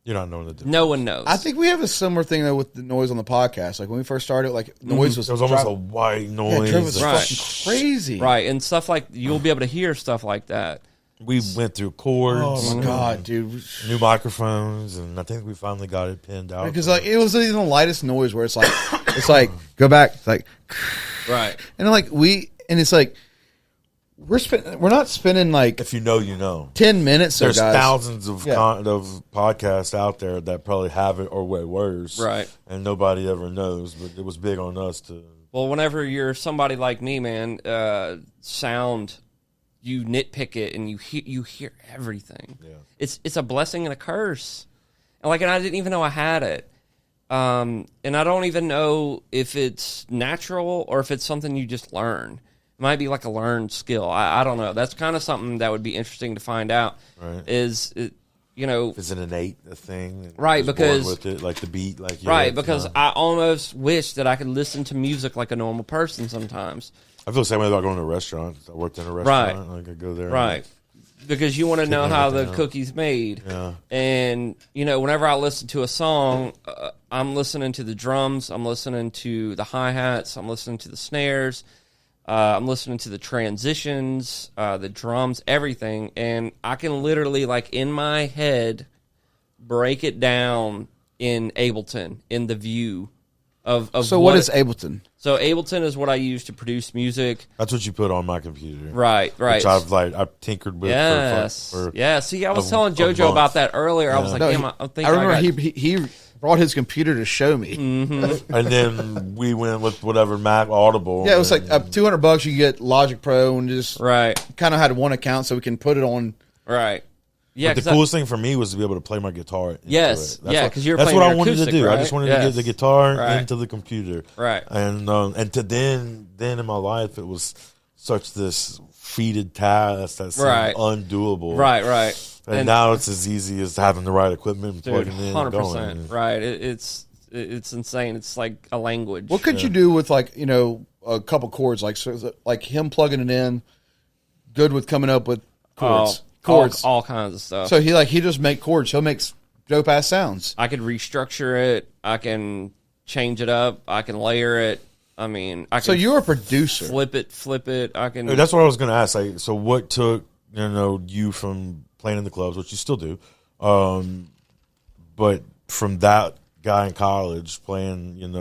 You're not knowing the difference. no one knows. I think we have a similar thing though with the noise on the podcast. Like when we first started, like noise was It was almost a white yeah, noise. it drove us Right. fucking crazy. Right, and stuff like, you'll be able to hear stuff like that. We went through chords. Oh my god, dude! New microphones, and I think we finally got it pinned out. Because like it was even the lightest noise where it's like go back, it's like, Right. and then, like it's like we're not spending like If you know, you know. 10 minutes. There's guys. thousands of Yeah. of podcasts out there that probably have it or way worse. Right. And nobody ever knows, but it was big on us to. Well, whenever you're somebody like me, man, sound, you nitpick it and you hear everything. Yeah. It's a blessing and a curse. And I didn't even know I had it. And I don't even know if it's natural or if it's something you just learn. It might be like a learned skill. I don't know. That's kind of something that would be interesting to find out. Right. If It's an innate thing. and Right, just born because- with it, like the beat, like right, because I almost wish that I could listen to music like a normal person sometimes. I feel the same way about going to a restaurant. I worked in a restaurant. Like I go there. Right. Because you want to know Figure how the everything out. cookie's made. Yeah. And, whenever I listen to a song, I'm listening to the drums, I'm listening to the hi-hats, I'm listening to the snares, I'm listening to the transitions, the drums, everything. And I can literally, in my head, break it down in Ableton, in the view of So what is Ableton? So Ableton is what I use to produce music. That's what you put on my computer. Right. Which I've tinkered with. Yes. For Yeah. See, I was a- telling a JoJo month. about that earlier. I was Yeah. like, No, damn, I remember he brought his computer to show me. Mm-hmm. And then we went with whatever Mac Audible. Yeah, it was like $200. You get Logic Pro and just Right. kind of had one account so we can put it on. Right. Yeah. But the coolest thing for me was to be able to play my guitar. Into Yes. it. That's Yeah, what- 'cause you were that's playing what I your wanted to acoustic, do. I right? just wanted to Yes. get the guitar Right. into the computer. Right. And to then in my life it was such this feated task that seemed Right. undoable. Right. And now it's as easy as having the right equipment and Dude, plugging in and 100%. going. Right. It's insane. It's like a language. What could you do with a couple chords, like him plugging it in, good with coming up with chords, chords. All kinds of stuff. So he just make chords. He'll make dope ass sounds. I could restructure it. I can change it up. I can layer it. I mean, I can. So you're a producer. Flip it. I can. That's what I was going to ask. Like, so what took you from playing in the clubs, which you still do, but from that guy in college playing, in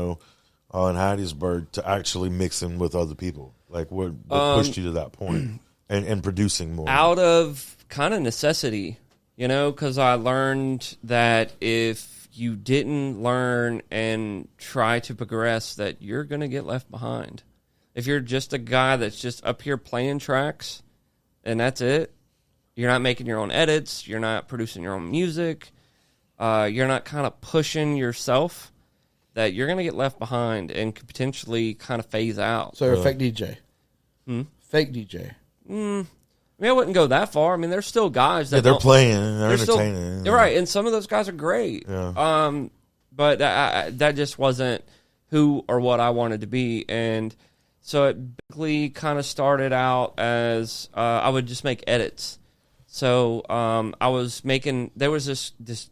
Hattiesburg to actually mixing with other people? Like, what pushed you to that point and producing more? Out of kind of necessity, because I learned that if you didn't learn and try to progress, that you're going to get left behind. If you're just a guy that's just up here playing tracks and that's it, you're not making your own edits, you're not producing your own music, you're not kind of pushing yourself, that you're going to get left behind and could potentially kind of phase out. So you're a fake DJ. Fake DJ. I mean, I wouldn't go that far. I mean, there's still guys that they're playing, they're entertaining. You're right, and some of those guys are great. Yeah. But that just wasn't who or what I wanted to be. And so it basically kind of started out as I would just make edits. So I was making, there was this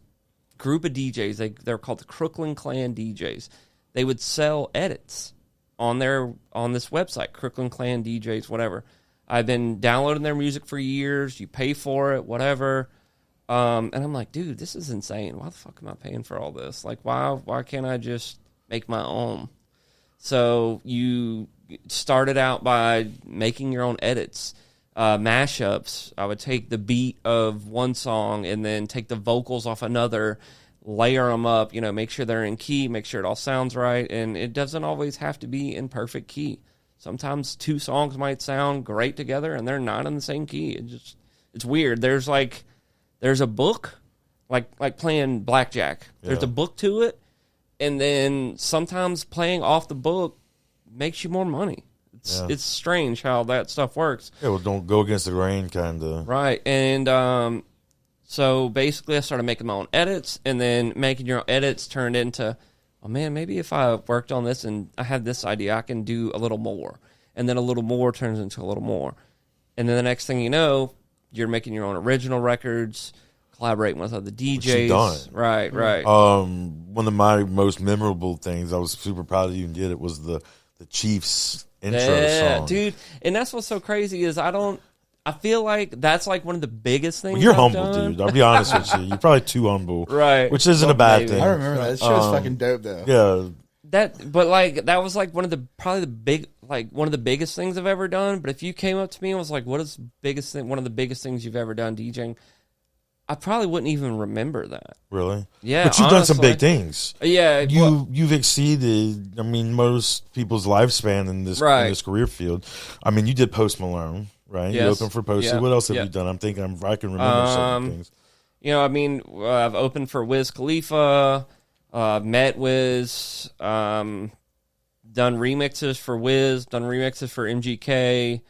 group of DJs, they're called the Crooklyn Clan DJs. They would sell edits on this website, Crooklyn Clan DJs, whatever. I've been downloading their music for years. You pay for it, whatever. And I'm like, dude, this is insane. Why the fuck am I paying for all this? Like, why can't I just make my own? So you started out by making your own edits, mashups. I would take the beat of one song and then take the vocals off another, layer them up, make sure they're in key, make sure it all sounds right. And it doesn't always have to be in perfect key. Sometimes two songs might sound great together and they're not in the same key. It's weird. There's a book, like playing blackjack. There's a book to it, and then sometimes playing off the book makes you more money. It's strange how that stuff works. Yeah, well, don't go against the grain, kind of. Right, and so basically I started making my own edits, and then making your own edits turned into, oh man, maybe if I worked on this and I had this idea, I can do a little more. And then a little more turns into a little more. And then the next thing you know, you're making your own original records, collaborating with other DJs. Right. One of my most memorable things, I was super proud of you and did it, was the Chiefs intro song. Dude. And that's what's so crazy is I feel like that's like one of the biggest things. Well, you're I've humble, done. dude. I'll be honest with you. You're probably too humble. Right. Which isn't a bad Maybe. thing. I remember that. That shit was fucking dope, though. Yeah. That was like one of the biggest things I've ever done. But if you came up to me and was like, "What is one of the biggest things you've ever done DJing?" I probably wouldn't even remember that. Really? Yeah. But you've done some big things. Yeah. You've exceeded, most people's lifespan in this career field. I mean, you did Post Malone, right? Yes. You opened for Posty. Yeah. What else have Yeah. you done? I'm thinking I can remember some things. I've opened for Wiz Khalifa, met Wiz, done remixes for Wiz, done remixes for MGK.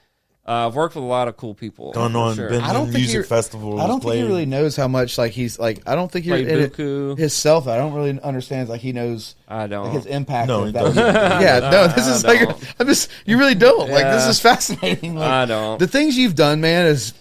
I've worked with a lot of cool people. Gone on Benjamin music festivals. I don't think he really knows how much he's like. I don't think he himself. I don't really understand. Like he knows. I don't. Like, his impact. No, of he that. doesn't. No. This is like. I'm just. You really don't. Like this Yeah. is fascinating. Like, I don't. The things you've done, man, is.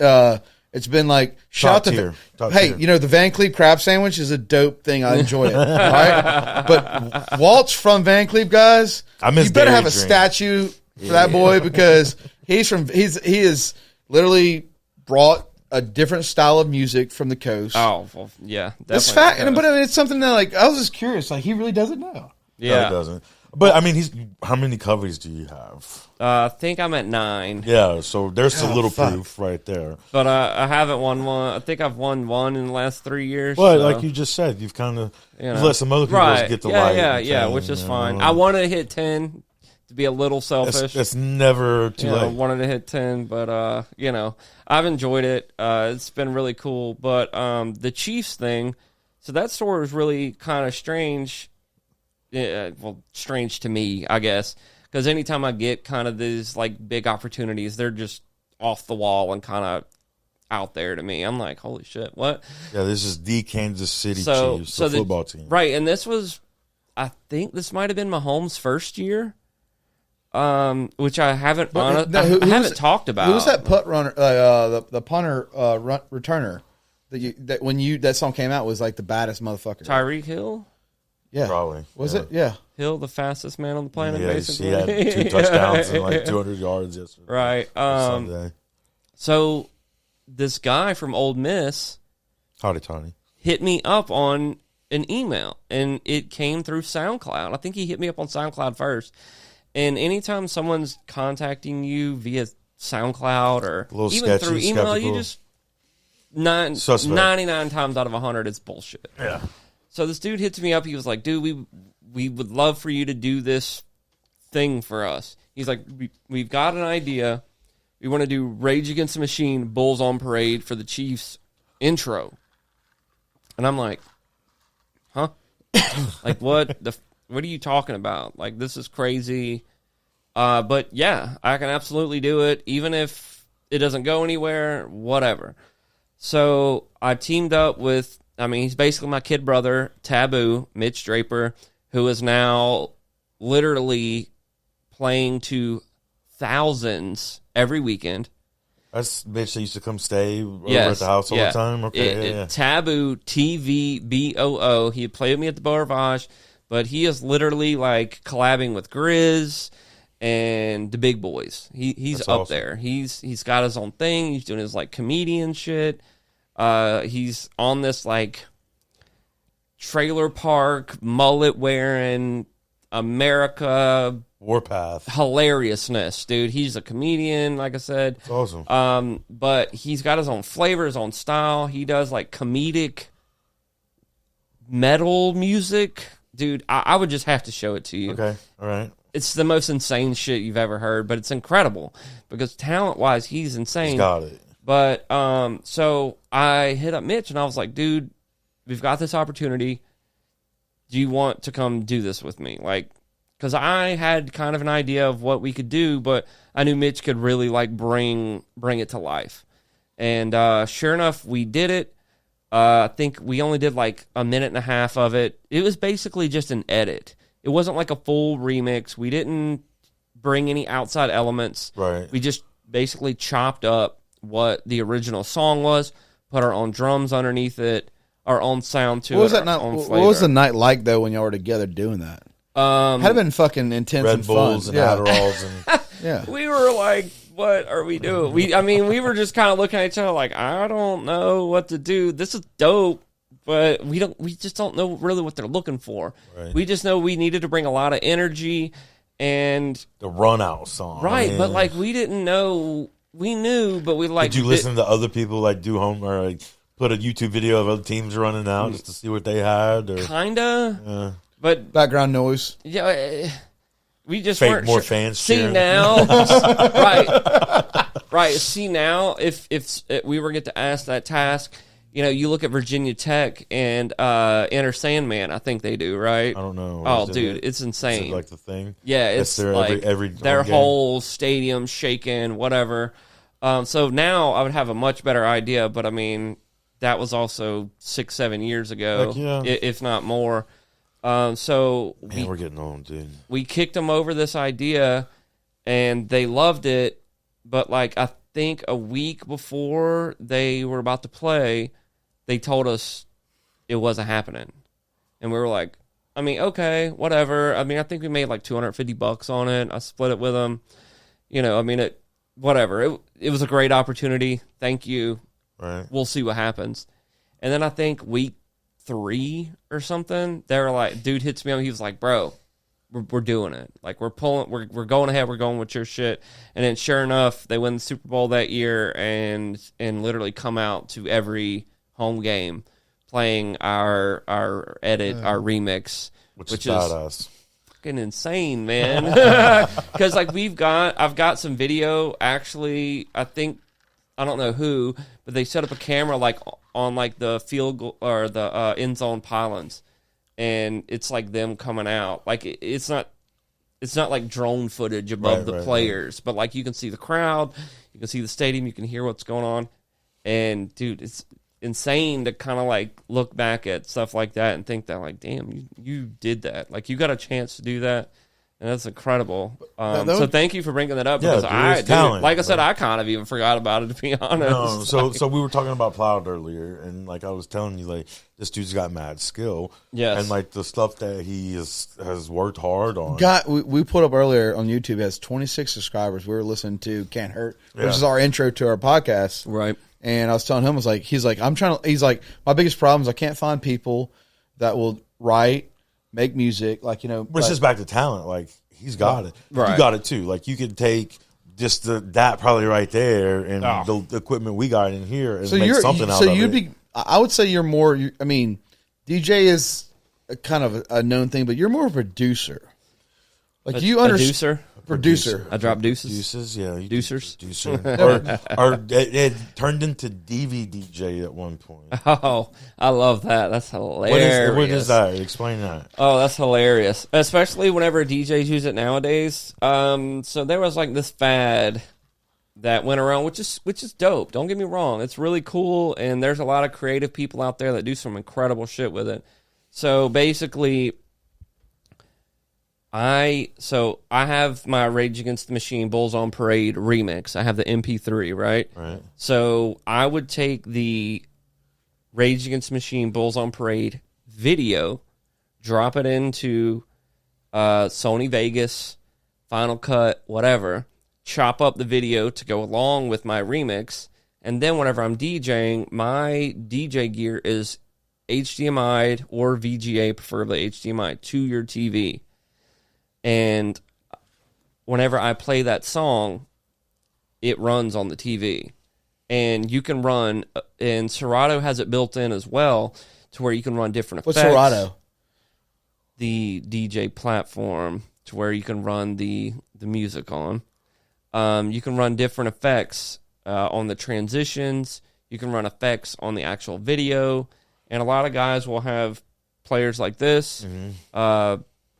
It's been like shout Top out tier. to Top hey, tier. the Van Cleef crab sandwich is a dope thing. I enjoy it. All right, but Walt's from Van Cleef, guys. I miss you better have a Dairy Dream. statue for that boy because he is literally brought a different style of music from the coast. Oh, well, yeah. It's definitely. fact, but I mean, it's something that I was just curious. Like he really doesn't know. Yeah. No, he doesn't. But I mean, how many covers do you have? I think I'm at 9. Yeah, so there's a little fuck. proof right there. But I haven't won one. I think I've won one in the last 3 years. But so, like you just said, you've kind of know. let some other people get the light. Yeah, which is fine. I wanted to hit 10 to be a little selfish. It's never too late. I wanted to hit 10, but I've enjoyed it. It's been really cool. But the Chiefs thing, so that story was really kind of strange. Strange to me, I guess, because anytime I get kind of these like big opportunities, they're just off the wall and kind of out there to me. I'm like, holy shit, what? Yeah, this is the Kansas City Chiefs, the football team, right? And I think this might have been Mahomes' first year, which I haven't talked about. Who was that punt runner? The punter returner that song came out was like the baddest motherfucker. Tyreek Hill. Yeah. Probably. Was Yeah. it? Yeah. Hill, the fastest man on the planet, Yeah, basically. he had 2 touchdowns and like 200 yards yesterday. Right. Sunday. So this guy from Ole Miss Howdy, Tony. hit me up on an email, and it came through SoundCloud. I think he hit me up on SoundCloud first. And anytime someone's contacting you via SoundCloud or even sketchy, through email, skeptical. you just Suspect. 99 times out of 100, it's bullshit. Yeah. So this dude hits me up. He was like, dude, we would love for you to do this thing for us. He's like, we've got an idea. We want to do Rage Against the Machine, Bulls on Parade for the Chiefs intro. And I'm like, huh? Like, what are you talking about? Like, this is crazy. But yeah, I can absolutely do it, even if it doesn't go anywhere, whatever. So I teamed up with, he's basically my kid brother, Taboo, Mitch Draper, who is now literally playing to thousands every weekend. That's Mitch that used to come stay over at the house all the time? Okay, Taboo, TVBOO. He had played with me at the Beau Rivage, but he is literally like collabing with Grizz and the big boys. He's That's up awesome. there. He's got his own thing. He's doing his like comedian shit. He's on this like trailer park mullet wearing America Warpath. hilariousness, dude. He's a comedian, like I said. That's awesome. But he's got his own flavor, his own style. He does like comedic metal music. Dude, I would just have to show it to you. Okay, all right. It's the most insane shit you've ever heard, but it's incredible because talent-wise, he's insane. He's got it. But so I hit up Mitch and I was like, dude, we've got this opportunity. Do you want to come do this with me? Like, because I had kind of an idea of what we could do, but I knew Mitch could really like bring it to life. And sure enough, we did it. I think we only did like a minute and a half of it. It was basically just an edit. It wasn't like a full remix. We didn't bring any outside elements. Right. We just basically chopped up what the original song was, put our own drums underneath it, our own sound to What was it, that our night? own What flavor. was the night like though when y'all were together doing that? Had it been fucking intense Red and Bulls fun? and Yeah, Adderalls and yeah. We were like, what are we doing? We were just kind of looking at each other like, I don't know what to do. This is dope, but we just don't know really what they're looking for. Right. We just know we needed to bring a lot of energy and the Run Out song. right, I mean, but like we didn't know. We knew, but we like. did you listen to other people like do home or like put a YouTube video of other teams running out just to see what they had? Or Kinda, but Background noise. yeah, we just Fake weren't more sure. fans See cheering. now, right. See now, if we were get to ask that task, you look at Virginia Tech and Enter Sandman. I think they do, right? I don't know. Oh, Is it- dude, it's is insane. it like the thing? Yeah, That's it's their like every their home game? whole stadium shaking, whatever. So now I would have a much better idea, but I mean, that was also 6-7 years ago, Heck yeah. if not more. So Man, we're getting old, dude. we kicked them over this idea, and they loved it. But like I think a week before they were about to play, they told us it wasn't happening, and we were like, okay, whatever. I think we made like $250 on it. I split it with them. Whatever. It was a great opportunity. Thank you. Right. We'll see what happens. And then I think week 3 or something, they were like, dude hits me up. He was like, bro, we're doing it. Like we're going ahead. We're going with your shit. And then sure enough, they win the Super Bowl that year and literally come out to every home game playing our edit, our remix, Which is is badass. fucking insane, man. Because like I've got some video actually. I don't know who, but they set up a camera like on like the field goal or the end zone pylons, and it's like them coming out. Like it's not like drone footage above the players, but like you can see the crowd, you can see the stadium, you can hear what's going on, and dude, it's insane to kind of like look back at stuff like that and think that like, damn, you did that. Like you got a chance to do that, And that's incredible. that So would- thank you for bringing that up Yeah, because there is talent, like I said, bro. I kind of even forgot about it, to be honest. No, so we were talking about Plowed earlier, and like I was telling you, like this dude's got mad skill. Yes. And like the stuff that he has worked hard on. We put up earlier on YouTube, has 26 subscribers. We were listening to Can't Hurt, which Yeah. is our intro to our podcast. Right. And I was telling him, he's like, my biggest problem is I can't find people that will write, make music, But it's like, just back to talent. Like he's got it. Right. You got it too. Like you could take just that probably right there and the equipment we got in here and make something out of it. I would say you're more, DJ is a kind of a known thing, but you're more of a producer. Like you understand. Producer. I dropped deuces. Deuces, yeah. Deucers. Deucer. or it turned into DVD at one point. Oh, I love that. That's hilarious. What is that? Explain that. Oh, that's hilarious. Especially whenever DJs use it nowadays. So there was like this fad that went around, which is dope. Don't get me wrong. It's really cool, and there's a lot of creative people out there that do some incredible shit with it. So basically, I have my Rage Against the Machine Bulls on Parade remix. I have the MP3, right? Right. So I would take the Rage Against the Machine Bulls on Parade video, drop it into Sony Vegas, Final Cut, whatever, chop up the video to go along with my remix, and then whenever I'm DJing, my DJ gear is HDMI'd or VGA, preferably HDMI, to your TV. And whenever I play that song, it runs on the TV. And you can run, and Serato has it built in as well, to where you can run different effects. What's Serato? The DJ platform to where you can run the music on. You can run different effects on the transitions. You can run effects on the actual video. And a lot of guys will have players like this,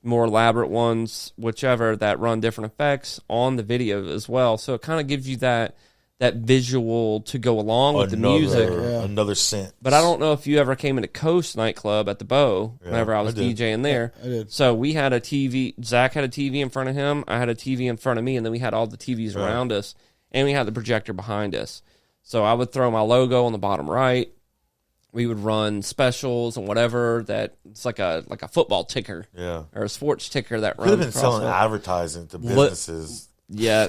more elaborate ones, whichever, that run different effects on the video as well. So it kind of gives you that visual to go along with the music. Another scent. But I don't know if you ever came into Coast nightclub at the Bow whenever I was DJing there. I did. So we had a TV. Zach had a TV in front of him. I had a TV in front of me, and then we had all the TVs around us, and we had the projector behind us. So I would throw my logo on the bottom right. We would run specials and whatever that it's like a football ticker, or a sports ticker that runs. Could have been across selling it. advertising to businesses. Yeah,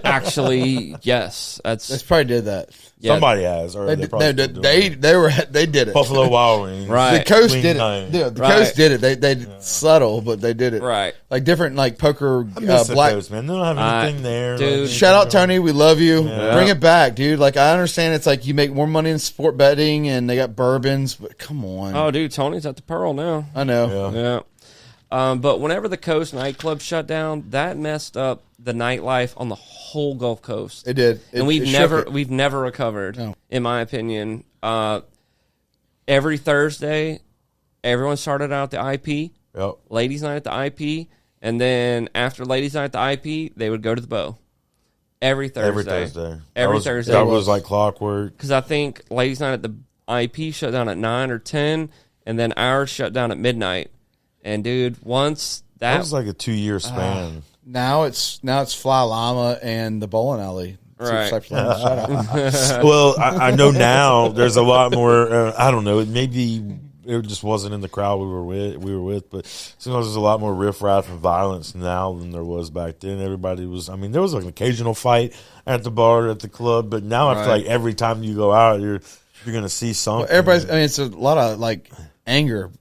actually, yes. They probably did that. Yeah. Somebody has, or they probably still do it. They did it. Buffalo Wild Wings, Right. The Coast Wing did Night. it. Dude, the Right. Coast did it. They subtle, but they did it. Right. Like different, like poker, I miss the black. Coast, man. They don't have anything there, dude. like, Shout out Tony, we love you. Yeah. Bring it back, dude. Like I understand it's like you make more money in sport betting, and they got bourbons, but come on. Oh, dude, Tony's at the Pearl now. I know. Yeah. Yeah. But whenever the Coast nightclub shut down, that messed up the nightlife on the whole Gulf Coast. It did, And we've never recovered, No. in my opinion. Every Thursday, everyone started out at the IP, Yep. ladies' night at the IP, and then after ladies' night at the IP, they would go to the Bow. Every Thursday. Every Thursday. That was like clockwork. Because I think ladies' night at the IP shut down at 9 or 10, and then ours shut down at midnight. And dude, once That was like a 2-year span. Now it's Fly Llama and the bowling alley. Right. Shout out. Well, I know now there's a lot more. I don't know. Maybe it just wasn't in the crowd we were with, but sometimes there's a lot more riffraff and violence now than there was back then. Everybody was. I mean, there was like an occasional fight at the bar, at the club, but now I feel like every time you go out, you're gonna see something. Everybody's. I mean, it's a lot of like anger.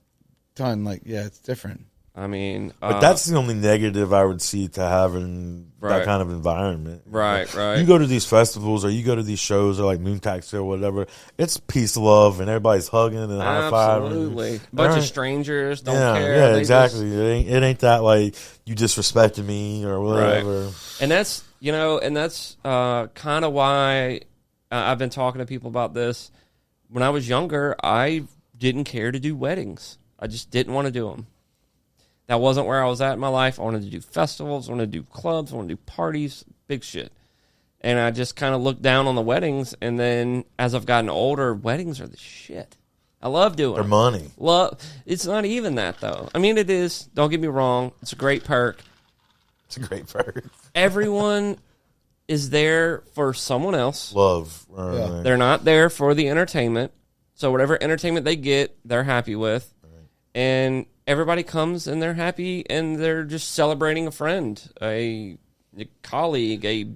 Like, yeah, it's different. I mean, But that's the only negative I would see to having Right. that kind of environment. right. You go to these festivals or you go to these shows or like Moon Taxi or whatever, it's peace, love, and everybody's hugging and high fiving. Absolutely. Bunch of strangers don't care. Yeah, They exactly. It ain't that like you disrespected me or whatever. And that's, kind of why I've been talking to people about this. When I was younger, I didn't care to do weddings. I just didn't want to do them. That wasn't where I was at in my life. I wanted to do festivals. I wanted to do clubs. I wanted to do parties, big shit. And I just kind of looked down on the weddings. And then as I've gotten older, weddings are the shit. I love doing They're them. money. It's not even that, though. I mean, it is. Don't get me wrong. It's a great perk. It's a great verse. Everyone is there for someone else. Love. Yeah. They're not there for the entertainment. So whatever entertainment they get, they're happy with. And everybody comes and they're happy and they're just celebrating a friend, a colleague, a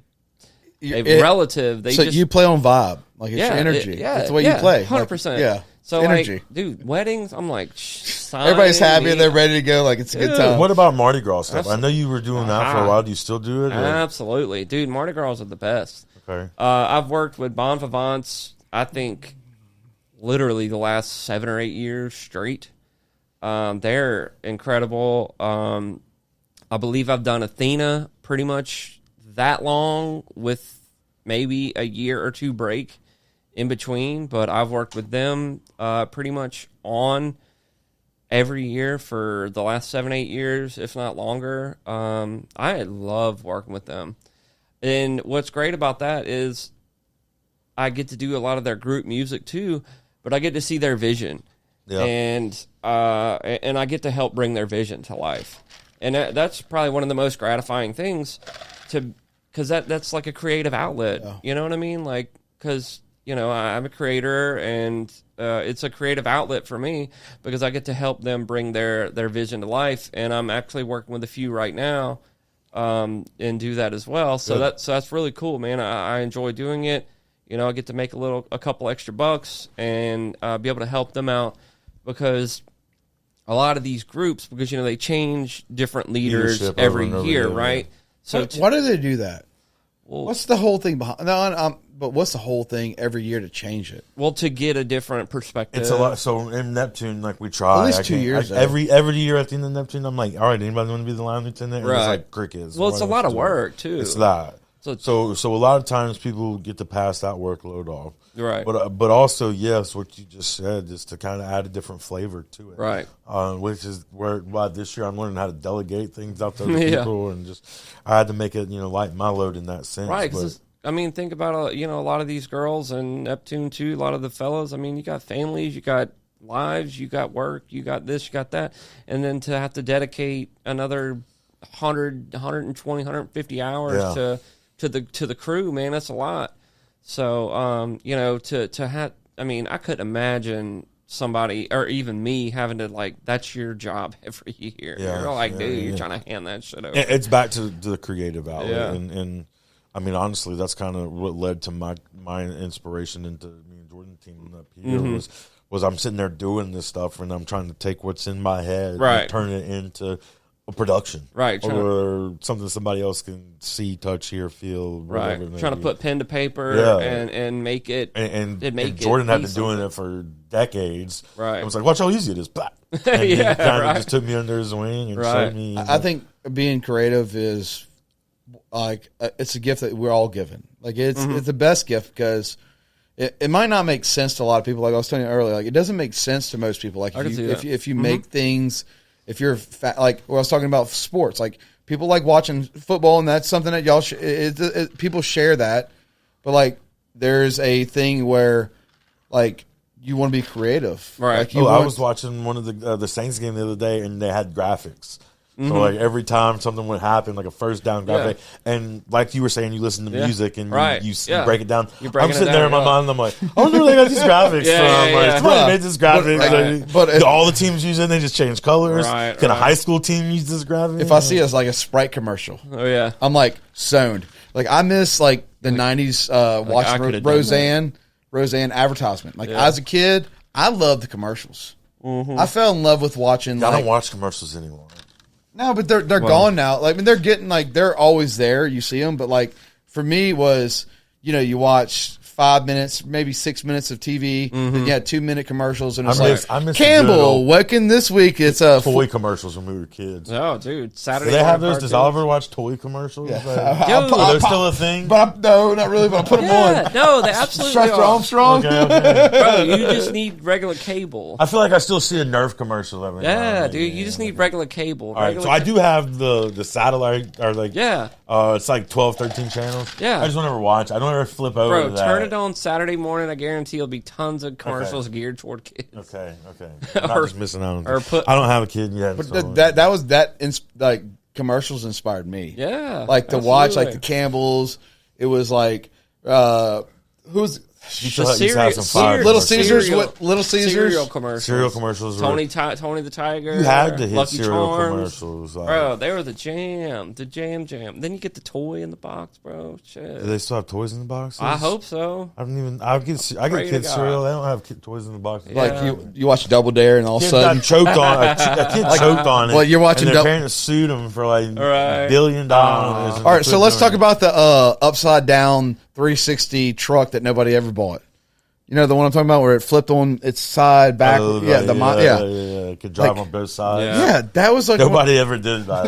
relative. So you play on vibe. Like, it's your energy. Yeah, It's the way you play. 100%. Like, yeah. So, energy. like, dude, weddings, I'm like, Everybody's happy and they're ready to go. Like, it's a good time. What about Mardi Gras stuff? I know you were doing that for a while. Do you still do it? Or? Absolutely. Dude, Mardi Gras are the best. Okay. I've worked with Bon Vivants, I think, literally the last 7 or 8 years straight. They're incredible. I believe I've done Athena pretty much that long with maybe a year or two break in between, but I've worked with them pretty much on every year for the last 7, 8 years, if not longer. I love working with them. And what's great about that is I get to do a lot of their group music too, but I get to see their vision. Yeah. And I get to help bring their vision to life. And that's probably one of the most gratifying things because that's like a creative outlet. Yeah. You know what I mean? Like, because, you know, I'm a creator and it's a creative outlet for me because I get to help them bring their vision to life. And I'm actually working with a few right now and do that as well. So that's really cool, man. I enjoy doing it. You know, I get to make a couple extra bucks and be able to help them out because a lot of these groups, because, you know, they change different leaders every year, right? So why do they do that? Well, what's the whole thing behind? But what's the whole thing every year to change it? Well, to get a different perspective. It's a lot. So in Neptune, like we try at least 2 years. Every year at the end of Neptune, I'm like, all right, anybody want to be the line lieutenant? And it's like crickets. Well, it's a lot of work too. It's that. So a lot of times people get to pass that workload off. Right. But also, yes, what you just said is to kind of add a different flavor to it. Right. Which is why this year I'm learning how to delegate things out to other people and just I had to make it, you know, light my load in that sense. Right. I mean, think about, you know, a lot of these girls and Neptune too, a lot of the fellas. I mean, you got families, you got lives, you got work, you got this, you got that. And then to have to dedicate another 100, 120, 150 hours to the crew, man, that's a lot. So, you know, to have, I mean, I couldn't imagine somebody or even me having to, like, that's your job every year. Yeah, you're like, dude, you're trying to hand that shit over. It's back to the creative outlet. And I mean, honestly, that's kind of what led to my inspiration into me and Jordan teaming up here was I'm sitting there doing this stuff and I'm trying to take what's in my head and turn it into a production, right? Or something somebody else can see, touch, hear, feel, right? Trying to put pen to paper, and make it, and Jordan had been doing it for decades, right? I was like, watch how easy it is, and he kind of just took me under his wing and showed me. I think being creative is like it's a gift that we're all given. Like it's the best gift because it might not make sense to a lot of people. Like I was telling you earlier, like it doesn't make sense to most people. Like if you make things. If you're like I was talking about sports, like people like watching football, and that's something that y'all people share that. But like, there's a thing where like you want to be creative, right? Like, I was watching one of the Saints game the other day, and they had graphics. So like every time something would happen, like a first down graphic, and like you were saying, you listen to music and you break it down. I'm sitting there in my mind, and I'm like, I wonder where they got these graphics from. Somebody made this graphic, but all the teams use it. They just change colors. Can a high school team use this graphic? If I see it as like a Sprite commercial, I'm like zoned. Like I miss like the '90s watching Roseanne advertisement. Like as a kid, I loved the commercials. I fell in love with watching. I don't watch commercials anymore. No, but they're gone now. Like, I mean, they're getting like they're always there. You see them, but like for me was you watch 5 minutes, maybe 6 minutes of TV. Then you had 2-minute commercials, and it's I miss Campbell working this week. It's a toy commercials when we were kids. Oh, dude, Saturday. Do they have those? Does Oliver watch toy commercials? Yeah. Are they still a thing? But no, not really. But I put them on. No, they absolutely are. Armstrong. Okay. Bro, you just need regular cable. I feel like I still see a Nerf commercial every now and then. Dude, you just need regular cable. All right, so I do have the satellite or like it's like 12, 13 channels. Yeah, I just don't ever watch. I don't ever flip over. Bro, turn it on Saturday morning. I guarantee there'll be tons of commercials geared toward kids. Okay. I'm not just missing out on I don't have a kid yet. But that was like commercials inspired me. Yeah, like to watch like the Campbells. It was like who's Little Caesars. Little Caesars cereal commercials. Cereal commercials. Tony the Tiger. You had to hit Lucky cereal Charms. commercials, bro. They were the jam. Then you get the toy in the box, bro. Shit. Do they still have toys in the boxes? I hope so. I get kids cereal. They don't have toys in the boxes. like you watch Double Dare and all of a Kid sudden got choked on. A kid choked on it. Well, you're watching and their Double- parents sued him for like Right. $1 billion. All right, so let's talk about the upside down 360 truck that nobody ever bought. You know the one I'm talking about, where it flipped on its side back. Yeah. Could drive on both sides. Yeah, that was like Nobody ever did that.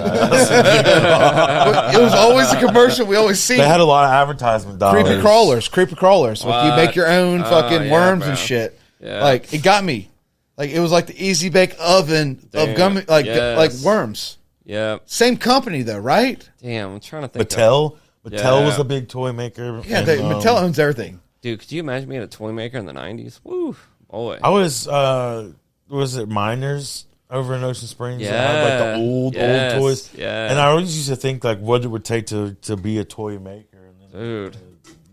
It was always a commercial. We always see. They had a lot of advertisement dollars. Creepy crawlers. Like you make your own fucking worms and shit. Yeah. Like it got me. Like it was like the easy bake oven of gummy, like worms. Yeah. Same company though, right? Damn, I'm trying to think. Mattel Yeah. was a big toy maker. Yeah, and, Mattel owns everything. Dude, could you imagine being a toy maker in the 90s? Woo, boy. I was it Miners over in Ocean Springs? Yeah. That had like the old toys. Yeah. And I always used to think like what it would take to be a toy maker. And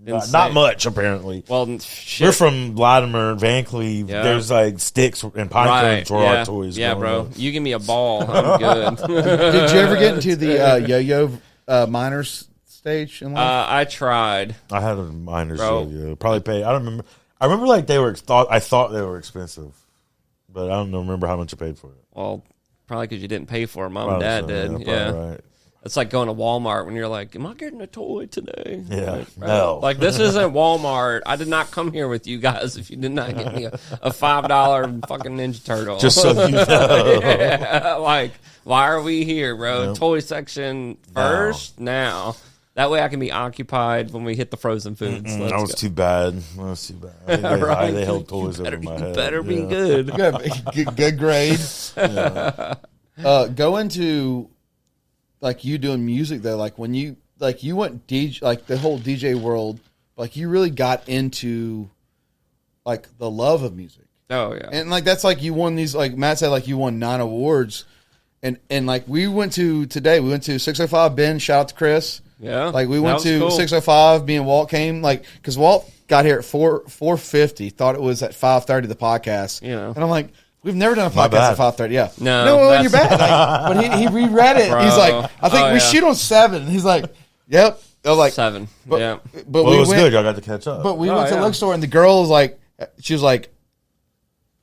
Dude. not much apparently. Well, shit. We're from Latimer, Van Cleve. Yeah. There's like sticks and pine cones for our toys. Yeah, growing bro. up. You give me a ball, I'm good. Did you ever get into the yo-yo miners stage in life? I tried. I had a Miners Bro. yo-yo. Probably paid. I don't remember. I remember like I thought they were expensive, but I don't remember how much I paid for it. Well, probably because you didn't pay for it. Mom and Probably Dad so, did. yeah, Yeah. probably right. It's like going to Walmart when you're like, am I getting a toy today? Yeah. Like, bro, No. Like, this isn't Walmart. I did not come here with you guys if you did not get me a $5 fucking Ninja Turtle. Just so you know. Yeah, like, why are we here, bro? Yep. Toy section first now. That way I can be occupied when we hit the frozen foods. Let's That was go. too bad. That was too bad. They held toys over my head. Better be Yeah. good. Good grade. Go into like you doing music though. Like when you went DJ, like the whole DJ world. Like you really got into like the love of music. Oh, yeah. And like that's like you won these, like Matt said, like you won 9 awards, and like we went to 605 Ben. Shout out to Chris. Yeah, like we that went was to cool. 605. Me and Walt came, like because Walt got here at 4:50. Thought it was at 5:30 the podcast. You know. And I'm like, we've never done a My podcast bad. at 5:30. Yeah, No, you're bad. Like, but he reread it. Bro. He's like, I think Oh, we yeah. shoot on 7. He's like, yep. I was like 7. but, Yeah. But Well, we it was went, good. Y'all got to catch up. But we Oh, went to the yeah. liquor store, and the girl was like, she was like,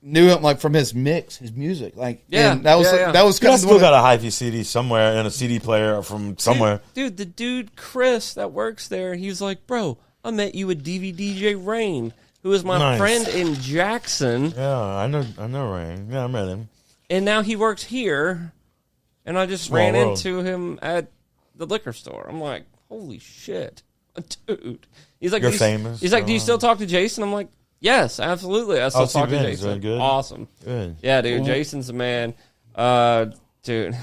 knew him like from his mix, his music, like Yeah, and that was yeah, yeah. that was I kind of still got a Hyphee CD somewhere and a CD player from somewhere. Dude, the dude Chris that works there, he's like, bro, I met you at DJ Rain, who is my Nice. friend in Jackson, Yeah, I know Rain. Yeah, I met him. and now he works here, and I just Small ran world. into him at the liquor store. I'm like, holy shit, dude. He's like, You're "Do you-" famous. He's like, do you still talk to Jason? I'm like, yes, absolutely. I still Steve talk to Benn, he's Jason. doing good? Awesome. Good. Yeah, dude, Jason's a man. Dude,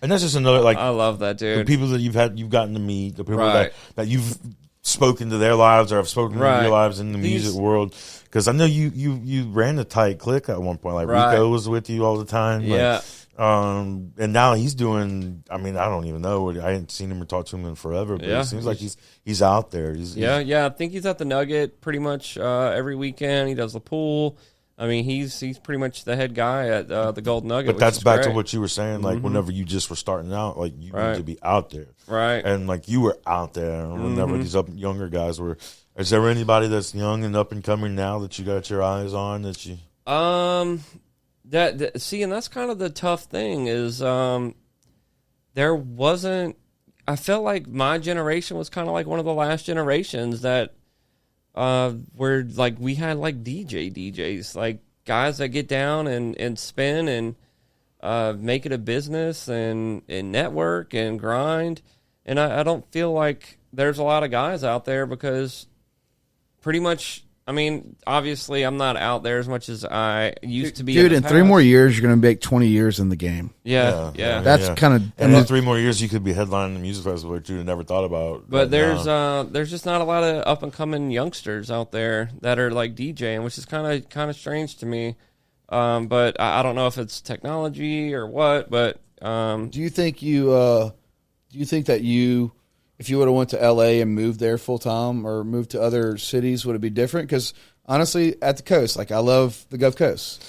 And that's just another like I love that the dude. people that you've gotten to meet, the people Right. that you've spoken to their lives or have spoken to Right. your lives in the These- music world. Because I know you ran a tight clique at one point. Like Right. Rico was with you all the time. Like, Yeah. and now he's doing. I mean, I don't even know. I hadn't seen him or talked to him in forever. But Yeah. it seems like he's out there. He's Yeah. I think he's at the Nugget pretty much every weekend. He does the pool. I mean, he's pretty much the head guy at the Gold Nugget. But which that's is back to great. what you were saying. Like whenever you just were starting out, like you Right. need to be out there, Right. and like you were out there. Whenever these younger guys were, is there anybody that's young and up and coming now that you got your eyes on that you? See, and that's kind of the tough thing is there wasn't. I felt like my generation was kind of like one of the last generations that where like we had like DJs, like guys that get down and spin and make it a business and network and grind. And I don't feel like there's a lot of guys out there because pretty much, I mean, obviously I'm not out there as much as I used to be. dude. the In 3 past. more years, you're going to make 20 years in the game. Yeah. That's kind of And in 3 more years, you could be headlining the music festival that you never thought about. But right now. there's just not a lot of up and coming youngsters out there that are like DJing, which is kind of strange to me. But I don't know if it's technology or what. But Do you think you do you think that if you would have went to LA and moved there full time or moved to other cities, would it be different? Because honestly, at the coast, like I love the Gulf Coast,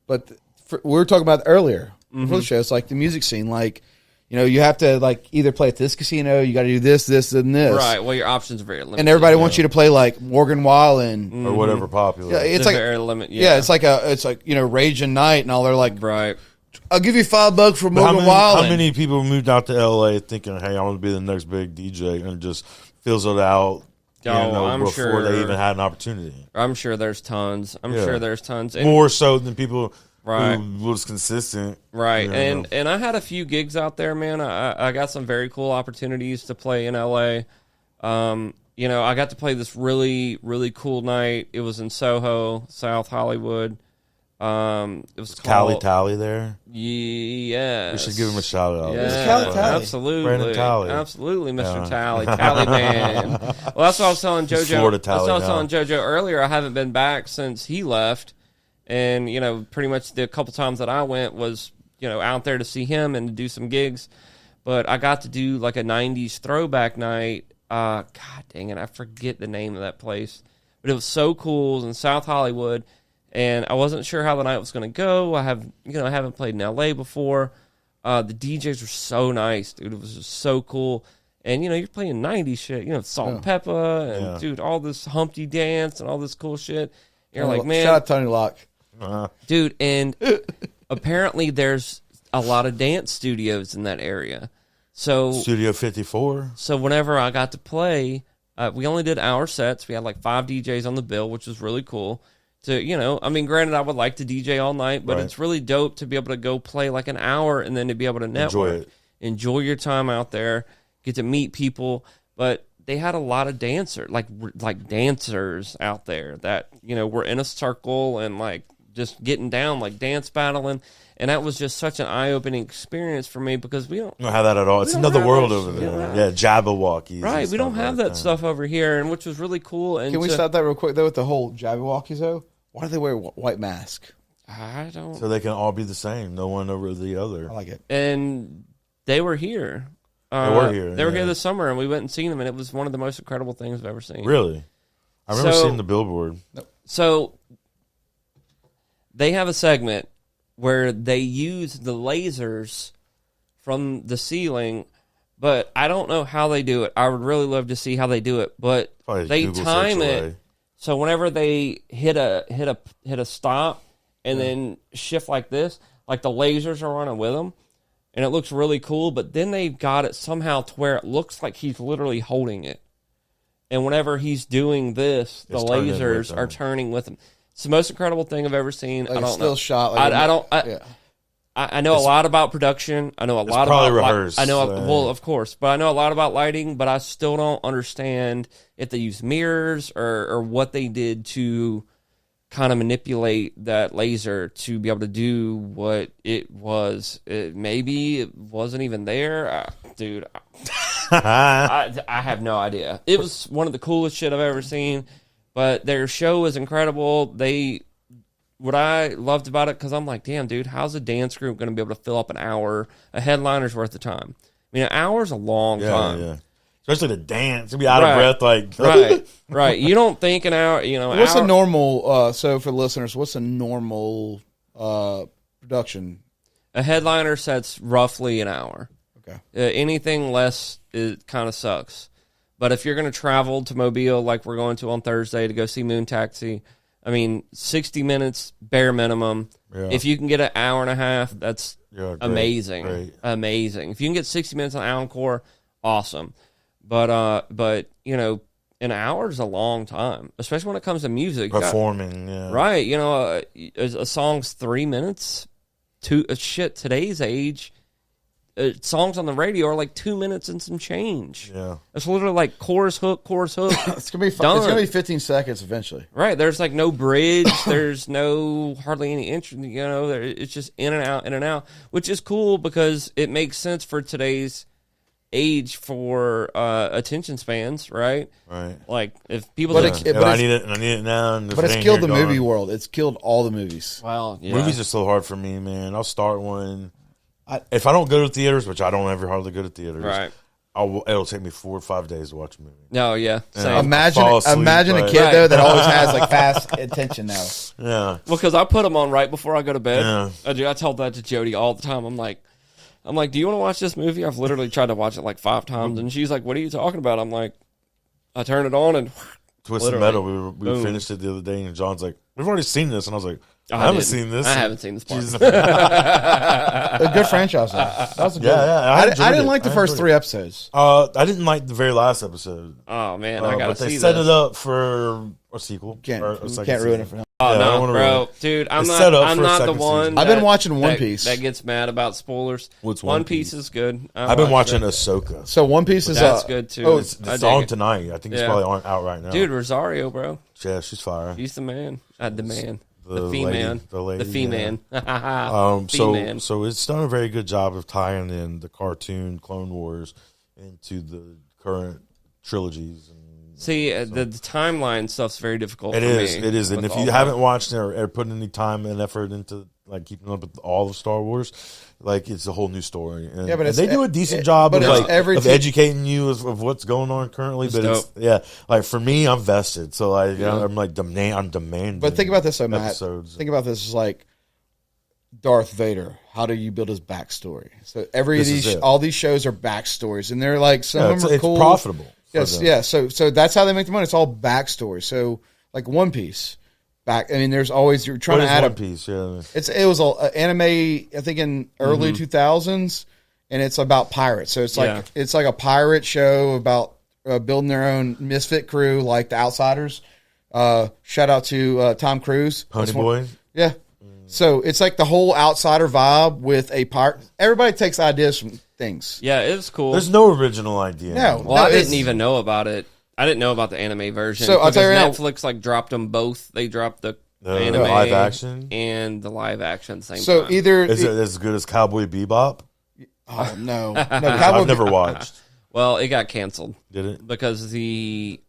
but we were talking about earlier before the show. It's like the music scene, like. You have to like either play at this casino. You got to do this, and this. Right. Well, your options are very limited. And everybody wants you to play like Morgan Wallen or whatever popular. Yeah, it's like very limit. Yeah, it's like Raging Night, and all they're like, right. I'll give you $5 for Morgan Wallen. How many people moved out to LA thinking, hey, I want to be the next big DJ, and just fizzled out? Before they even had an opportunity. I'm sure there's tons. I'm sure there's tons. And more so than people. Right. Who was consistent. Right. And I had a few gigs out there, man. I got some very cool opportunities to play in LA. I got to play this really, really cool night. It was in Soho, South Hollywood. It was Cali Tally there. Yeah. We should give him a shout out. Yeah, Cali Tally. Absolutely. Brandon Tally. Absolutely, Mr. Tally. Tally man. Well, that's what I was telling JoJo. Florida That's what Tally I was telling JoJo earlier. I haven't been back since he left. And, pretty much the couple times that I went was, out there to see him and to do some gigs. But I got to do like a 90s throwback night. God dang it, I forget the name of that place. But it was so cool. It was in South Hollywood. And I wasn't sure how the night was going to go. I haven't played in LA before. The DJs were so nice, dude. It was just so cool. And, you're playing 90s shit, Salt and Pepper and, dude, all this Humpty Dance and all this cool shit. You're like, man. Shout out Tony Locke. Dude, and apparently there's a lot of dance studios in that area. So Studio 54. So whenever I got to play, we only did hour sets. We had like 5 DJs on the bill, which was really cool. Granted, I would like to DJ all night, but it's really dope to be able to go play like an hour and then to be able to network. Enjoy your time out there, get to meet people. But they had a lot of dancers out there that, were in a circle and like just getting down, like dance battling. And that was just such an eye-opening experience for me because we don't have that at all. It's another world over there. Yeah, Jabberwockies. Right, we don't have that stuff over here, and which was really cool. And can we stop that real quick, though, with the whole Jabberwockies, though? Why do they wear a white mask? I don't... So they can all be the same. No one over the other. I like it. And they were here. They were here this summer, and we went and seen them, and it was one of the most incredible things I've ever seen. Really? I remember seeing the billboard. So they have a segment where they use the lasers from the ceiling, but I don't know how they do it. I would really love to see how they do it, but they time it so whenever they hit a stop and then shift like this, like the lasers are running with them, and it looks really cool. But then they've got it somehow to where it looks like he's literally holding it, and whenever he's doing this, the lasers are turning with him. It's the most incredible thing I've ever seen. Like I don't still know. Shot. Like I know a lot about production. I know a lot about rehearsed. Well, of course, but I know a lot about lighting. But I still don't understand if they use mirrors or what they did to kind of manipulate that laser to be able to do what it was. Maybe it wasn't even there, dude. I have no idea. It was one of the coolest shit I've ever seen. But their show is incredible. What I loved about it, because I'm like, damn, dude, how's a dance group going to be able to fill up an hour, a headliner's worth of time? I mean, an hour's a long time. Yeah. Especially the dance. You'll be out of breath, like... Right. You don't think an hour, What's a normal, so for listeners, what's a normal production? A headliner sets roughly an hour. Okay. Anything less, it kind of sucks. But if you're going to travel to Mobile like we're going to on Thursday to go see Moon Taxi, 60 minutes, bare minimum. Yeah. If you can get an hour and a half, that's amazing. Great. Amazing. If you can get 60 minutes on Encore, awesome. But an hour is a long time, especially when it comes to music. Performing, Right. A song's 3 minutes. Today's age... songs on the radio are like 2 minutes and some change. Yeah, it's literally like chorus hook. It's gonna be 15 seconds eventually. Right? There's like no bridge. There's no hardly any intro. It's just in and out, which is cool because it makes sense for today's age for attention spans. Right. Like if people, I need it now. But it's killed the movie world. It's killed all the movies. Well, movies are so hard for me, man. I'll start one. If I don't go to theaters, which I don't ever hardly go to theaters, right? it'll take me 4 or 5 days to watch a movie. No, yeah. Same. Imagine fall asleep, imagine a but- kid though that always has like fast attention now. Yeah. Well, because I put them on right before I go to bed. Yeah. I tell that to Jody all the time. I'm like, do you want to watch this movie? I've literally tried to watch it like 5 times, and she's like, "What are you talking about?" I'm like, I turn it on and Twisted Metal. We finished it the other day, and John's like, "We've already seen this," and I was like, "I haven't seen this. I haven't seen this part. Jesus. A good franchise. Though. That was a good. I enjoyed I didn't it. like the first 3 episodes. I didn't like the very last episode. Oh man, I gotta but they see set this. it up for a sequel. Can't or a second ruin it season. for him. Oh Yeah, I don't no, wanna bro, ruin it. dude, I'm It's not. set up I'm for a not the second one. season. I've been that- watching One that- Piece. That gets mad about spoilers. What's One One Piece Piece? is good. I've been watching Ahsoka. So One Piece is That's good too. Oh, It's I dig on it. tonight. I think it's Yeah. probably out right now. Dude, Rosario, bro, Yeah, she's fire. he's the man. The man. The The fee lady- man. the lady, fee yeah. man. Fee-man. So it's done a very good job of tying in the cartoon Clone Wars into the current trilogies. And See, the timeline stuff's very difficult. it for is, me it is, and with if all you that. haven't watched it or put any time and effort into like keeping up with all of Star Wars, like it's a whole new story. And, Yeah, but and it's- they do a decent job but of it's like every of te- educating you of what's going on currently. It's But it's dope. like for me, I'm vested, so like Yeah. I'm like I'm demanding. But think about this, though, Matt. episodes. Think about this as like Darth Vader. How do you build his backstory? So This is it. all these shows are backstories, and they're like some Yeah, of them are it's cool. profitable. for Yes, them. yeah. So that's how they make the money. It's all backstory. So like One Piece, I mean, there's always you're trying What to is add One a Piece? Yeah. It was an anime, I think in early 2000s, and it's about pirates. So it's like Yeah. it's like a pirate show about building their own misfit crew, like the Outsiders. Shout out to Tom Cruise, Pony That's one- Boy. Yeah. So it's like the whole Outsider vibe with a pirate. Everybody takes ideas from things. Yeah, it's cool. There's no original idea. No. Well, I it's- didn't even know about it. I didn't know about the anime version. So, I'll tell you right now- Netflix like dropped them both. They dropped the The anime live action? and the live action at the same So time. either Is it as good as Cowboy Bebop? oh no, I've Cowboy, never watched. Well, it got canceled Did it? because the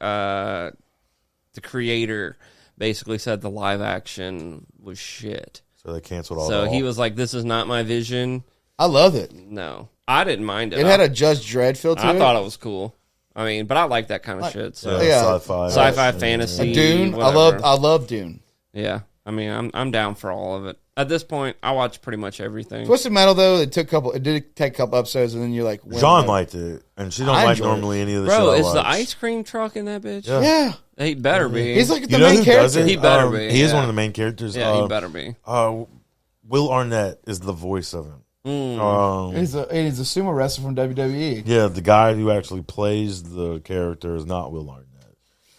creator basically said the live action was shit. So they canceled all. So that. he was like, "This is not my vision." I love it. No, I didn't mind it. It had a Judge Dredd feel to it. I thought it was cool. I mean, but I like that kind of shit. So Yeah. sci-fi, fantasy, Dune. whatever. I love Dune. Yeah, I mean, I'm down for all of it. At this point, I watch pretty much everything. Twisted Metal though, it did take a couple episodes, and then you're like, when- John liked it, and she don't I like enjoyed normally any of the Bro, shit I is the watch. ice cream truck in that bitch? Yeah. yeah, He better be. he's like the You know main who does character. it? He better be, He is yeah. one of the main characters. Yeah, he better be. Will Arnett is the voice of him. He's a sumo wrestler from WWE. Yeah, the guy who actually plays the character is not Will Arnett.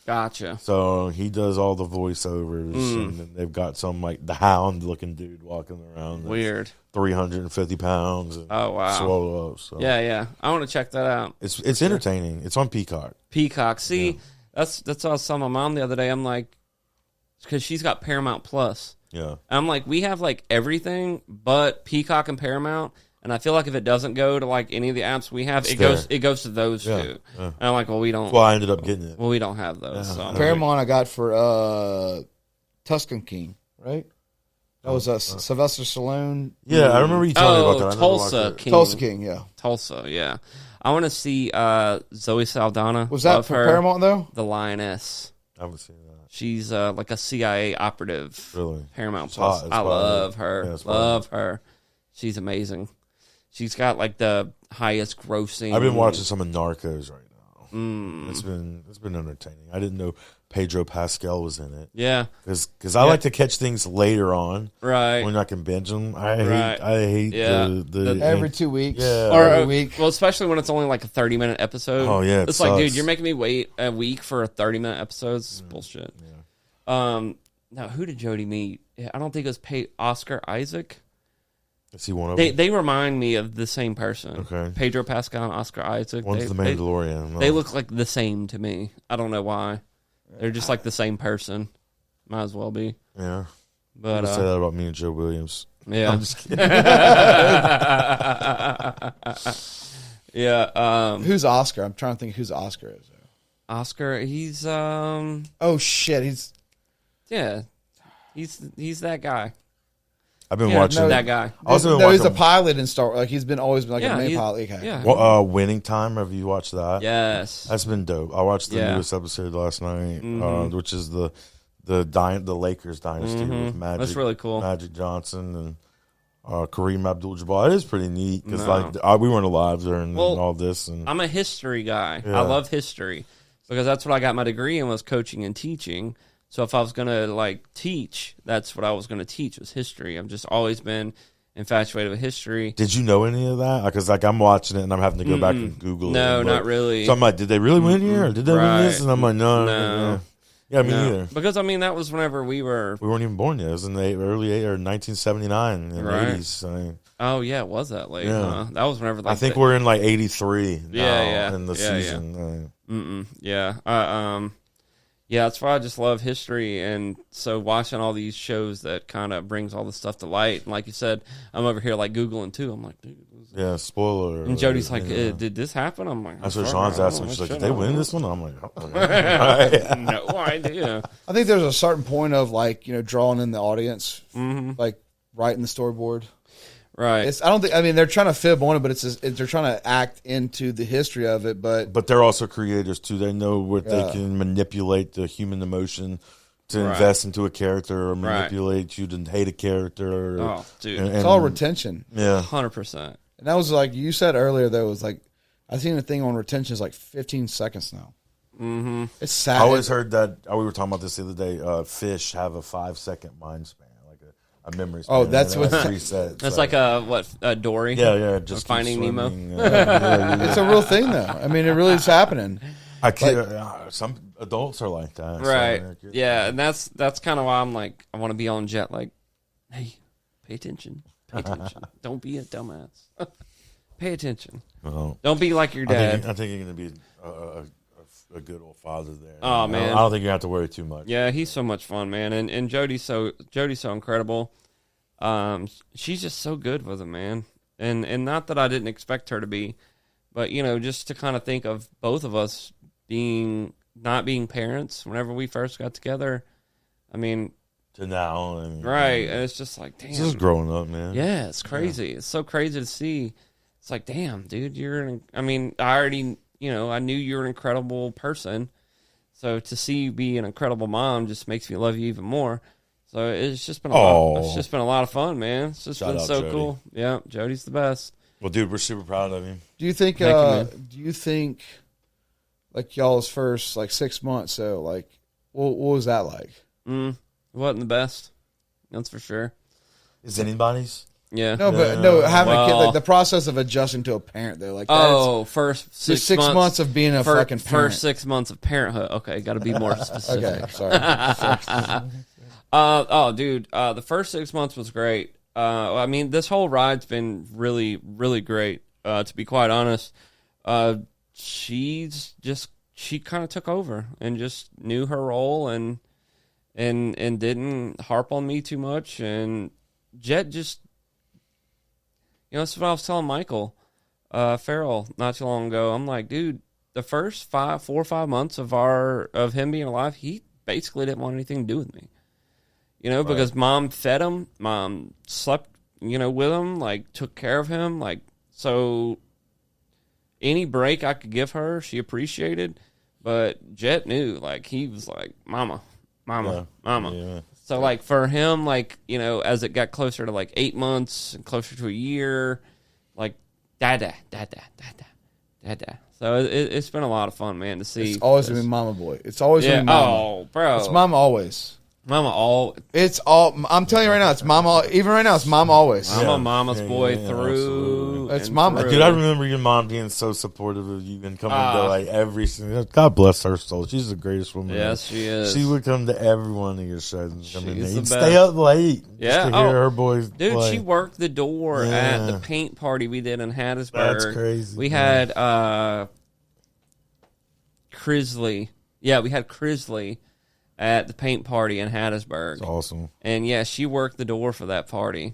Gotcha. So he does all the voiceovers, and then they've got some like the Hound looking dude walking around. that's Weird. 350 pounds. And Oh, wow. swole up. So Yeah. I want to check that out. it's entertaining. It's on Peacock. Peacock. See, that's what I was telling my mom the other day. I'm like, because she's got Paramount Plus. Yeah. I'm like, we have like everything but Peacock and Paramount, and I feel like if it doesn't go to like any of the apps we have, it goes to those Yeah, two. yeah. And I'm like, well, we don't. Well, I ended up getting it. Well, we don't have those. So. Paramount I got for Tuscan King, right? That was Sylvester Stallone. Yeah, I remember you telling me about that. I never Tulsa watched it. King. Tulsa King, yeah. Tulsa, yeah. I want to see Zoe Saldana. Was that Love for her. Paramount though? The Lioness. I haven't seen that. She's like a CIA operative. Really? Paramount It's Plus. hot. It's I hot. love her. Yeah, it's love her. She's amazing. She's got like the highest grossing. I've been watching some of Narcos right now. It's been entertaining. I didn't know Pedro Pascal was in it. Yeah. Because I like to catch things later on Right. when I can binge them. I Right. hate Yeah. the Every 2 weeks. Yeah. Or every week. well, especially when it's only like a 30-minute episode. Oh, yeah, it it's like, dude, sucks. you're making me wait a week for a 30-minute episode. It's bullshit. Now, who did Jody meet? I don't think it was Oscar Isaac. Is he one of them? They remind me of the same person. Okay. Pedro Pascal and Oscar Isaac. One's the Mandalorian. They look like the same to me. I don't know why. They're just like the same person. Might as well be. Yeah. But I say that about me and Joe Williams. yeah. I'm just kidding. Yeah. Who's Oscar? I'm trying to think who's Oscar is. Oscar, he's Oh shit, he's yeah. He's that guy. I've been watching that guy. I also been No, he's a watching pilot in Star. Like he's always been like a main pilot. Okay. Yeah. Winning Time. Have you watched that? Yes. That's been dope. I watched the newest episode last night, which is the Lakers dynasty with Magic. That's really cool. Magic Johnson and Kareem Abdul-Jabbar. It is pretty neat because we weren't alive during all this. And I'm a history guy. I love history because that's what I got my degree in, was coaching and teaching. So if I was going to like teach, that's what I was going to teach, was history. I've just always been infatuated with history. Did you know any of that? Because like I'm watching it and I'm having to go back and Google it. No, not really. So I'm like, did they really win here? Or did they win this? And I'm like, no. Yeah, me neither. Because I mean, that was whenever we weren't even born yet. It was in the early 1979 in the 80s. I mean, oh yeah, it was that late? Yeah. Huh? That was whenever. Like, I think we're in like 83 now in the season. Yeah. Yeah, that's why I just love history, and so watching all these shows that kind of brings all this stuff to light. And like you said, I'm over here like Googling too. I'm like, dude. Spoiler. And Jody's like, did this happen? I'm like, that's what Sean's asking. She's like, did they win this one? I'm like, no idea. I think there's a certain point of like, drawing in the audience, like writing the storyboard. Right. They're trying to fib on it, but they're trying to act into the history of it. But they're also creators too. They know what they can manipulate the human emotion to invest into a character, or manipulate you to hate a character. It's all retention. Yeah, 100%. And that was like you said earlier. Though, was like I seen a thing on retention is like 15 seconds now. Mm-hmm. It's sad. I always heard that. We were talking about this the other day. Fish have a 5-second mind span. A memory span. Oh, that's what reset. That's like a Dory. Yeah, just Finding Nemo. It's a real thing, though. I mean, it really is happening. I can't. Some adults are like that, right? So yeah, and that's kind of why I'm like, I want to be on Jet. Like, hey, pay attention. Don't be a dumbass. Pay attention. Don't be like your dad. I think you're going to be a good old father there. Oh man, I don't think you have to worry too much. Yeah, he's so much fun, man, and Jody's so incredible. She's just so good with him, man, and not that I didn't expect her to be, but just to kind of think of both of us not being parents whenever we first got together. I mean, to now, right? And it's just like, damn, it's just growing up, man. Yeah, it's crazy. Yeah. It's so crazy to see. It's like, damn, dude, I already. I knew you were an incredible person. So to see you be an incredible mom just makes me love you even more. So it's just been a lot of fun, man. It's just been so cool. Yeah, Jody's the best. Well, dude, we're super proud of you. Do you think like y'all's first like 6 months, so like what was that like? It wasn't the best. That's for sure. Is anybody's? Yeah. No, but having a kid, like the process of adjusting to a parent, though. Like, first 6 months of being a fucking parent. First 6 months of parenthood. Okay, got to be more specific. Okay, sorry. Dude, the first 6 months was great. I mean, this whole ride's been really, really great. To be quite honest, she kind of took over and just knew her role and didn't harp on me too much. And Jet just. That's what I was telling Michael Farrell not too long ago. I'm like, dude, the first 4 or 5 months of him being alive, he basically didn't want anything to do with me. Because mom fed him, mom slept, with him, like took care of him, like so. Any break I could give her, she appreciated. But Jet knew, like he was like, mama. Yeah. So, like, for him, like, as it got closer to, like, 8 months and closer to a year, like, dada. So, it's been a lot of fun, man, to see. It's always been mama boy. It's always been mama. Oh, bro. It's mama always. Mama all. It's all. I'm telling you right now, it's mama. Even right now, it's mama always. I'm a mama's boy through. It's mama. Dude, I remember your mom being so supportive of you and coming to like every single. God bless her soul. She's the greatest woman. Yes, she is. She would come to every one of your shows and come in there. She's You'd the stay up late. Yeah, just to hear her boys. Dude, play. she worked the door at the paint party we did in Hattiesburg. That's crazy. We had Crisley. Yeah, we had Crisley at the paint party in Hattiesburg. That's awesome. And yeah, she worked the door for that party.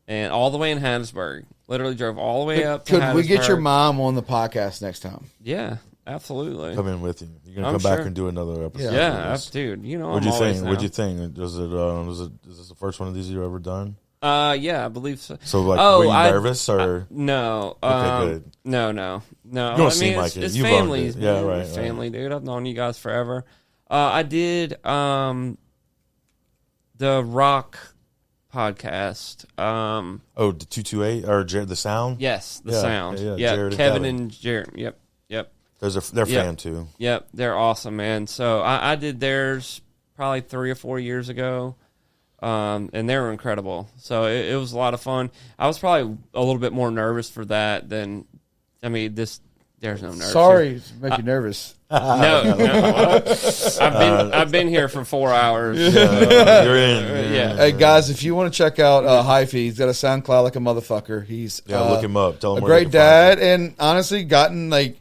And all the way in Hattiesburg. Literally drove all the way up to Hattiesburg. Could we get your mom on the podcast next time? Yeah, absolutely. Come in with you. You're going to come back and do another episode. Yeah, dude. What'd you think? What'd you think? Is this the first one of these you ever done? Yeah, I believe so. So, like, were you nervous or? No. Okay, good. No. You don't seem like it. It's You've family. owned it. Yeah, right. Family, dude. I've known you guys forever. I did the Rock podcast. The 228 or the Sound? Yes, the Yeah, Sound. yeah, Yeah, Jared and Kevin Kevin. and Jared. Yep. They're fan too. Yep, they're awesome, man. So I did theirs probably 3 or 4 years ago, and they were incredible. So it was a lot of fun. I was probably a little bit more nervous for that than, there's no nerves. Sorry to make you nervous. No. I've been here for 4 hours. You're in. Yeah. Hey guys, if you want to check out Hyphee, he's got a SoundCloud like a motherfucker. He's Look him up. Tell him a where they great can find dad, and honestly, gotten like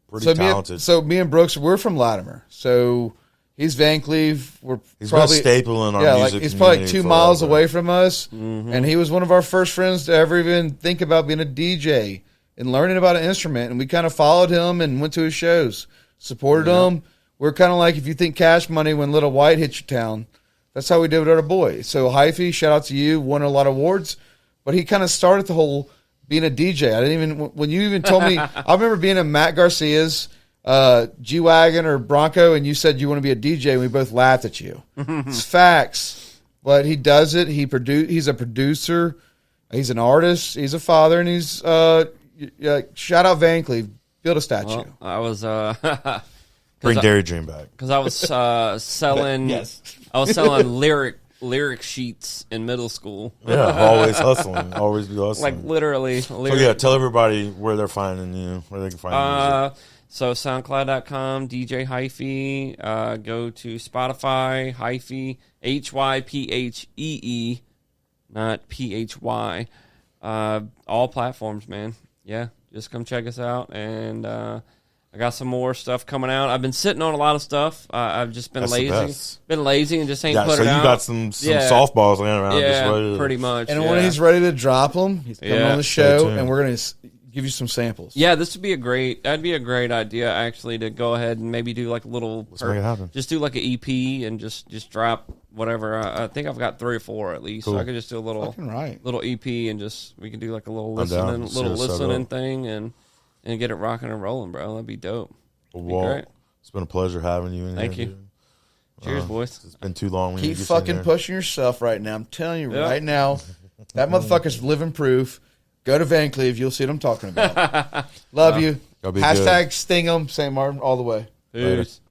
Pretty talented. Me and Brooks, we're from Latimer, so he's Van Cleve. He's probably been a staple in our music like he's probably community 2 miles forever. away from us, and he was one of our first friends to ever even think about being a DJ and learning about an instrument. And we kind of followed him and went to his shows, supported him. We're kind of like if you think Cash Money when Little White hit your town. That's how we did with our boy. So Hyphee, shout out to you, won a lot of awards, but he kind of started the whole being a DJ. I didn't even when you even told me. I remember being in Matt Garcia's G-Wagon or Bronco, and you said you want to be a DJ, and we both laughed at you. It's facts, but he does it. He's a producer. He's an artist. He's a father, and he's shout out Van Cleve. Build a statue. Well, I was Bring Dairy Dream back. because I was selling. Yes. I was selling lyric sheets in middle school. Yeah, always hustling. Always be hustling. Like literally. So yeah, tell everybody where they're finding you, where they can find you. So SoundCloud.com, DJ Hyphee. Go to Spotify, Hyphee, Hyphee, not PHY. All platforms, man. Yeah, just come check us out. And I got some more stuff coming out. I've been sitting on a lot of stuff. I've just been That's the lazy. best. Been lazy and just ain't Yeah, put so it out. you got some softballs laying around. Yeah, just ready to, pretty much. And yeah. when he's ready to drop them, he's coming on the show, tuned. and we're going to give you some samples. Yeah, that'd be a great idea actually to go ahead and maybe do like a little, Let's make it happen. just do like an EP and just drop whatever. I think I've got 3 or 4 at least. Cool. So I could just do a little Fucking right. little EP and we can do like a little I'm down. listening Let's set it up. thing and get it rocking and rolling, bro. That'd be dope. Walt, great. it's been a pleasure having you in Thank here. you. Dude. Cheers, boys. It's been too long. We need Keep to get you in fucking there. pushing yourself right now. I'm telling you Yeah. right now, that motherfucker's living proof. Go to Van Cleve. You'll see what I'm talking about. Love you. Y'all be Hashtag good. Sting 'em, St. Martin, all the way. Peace.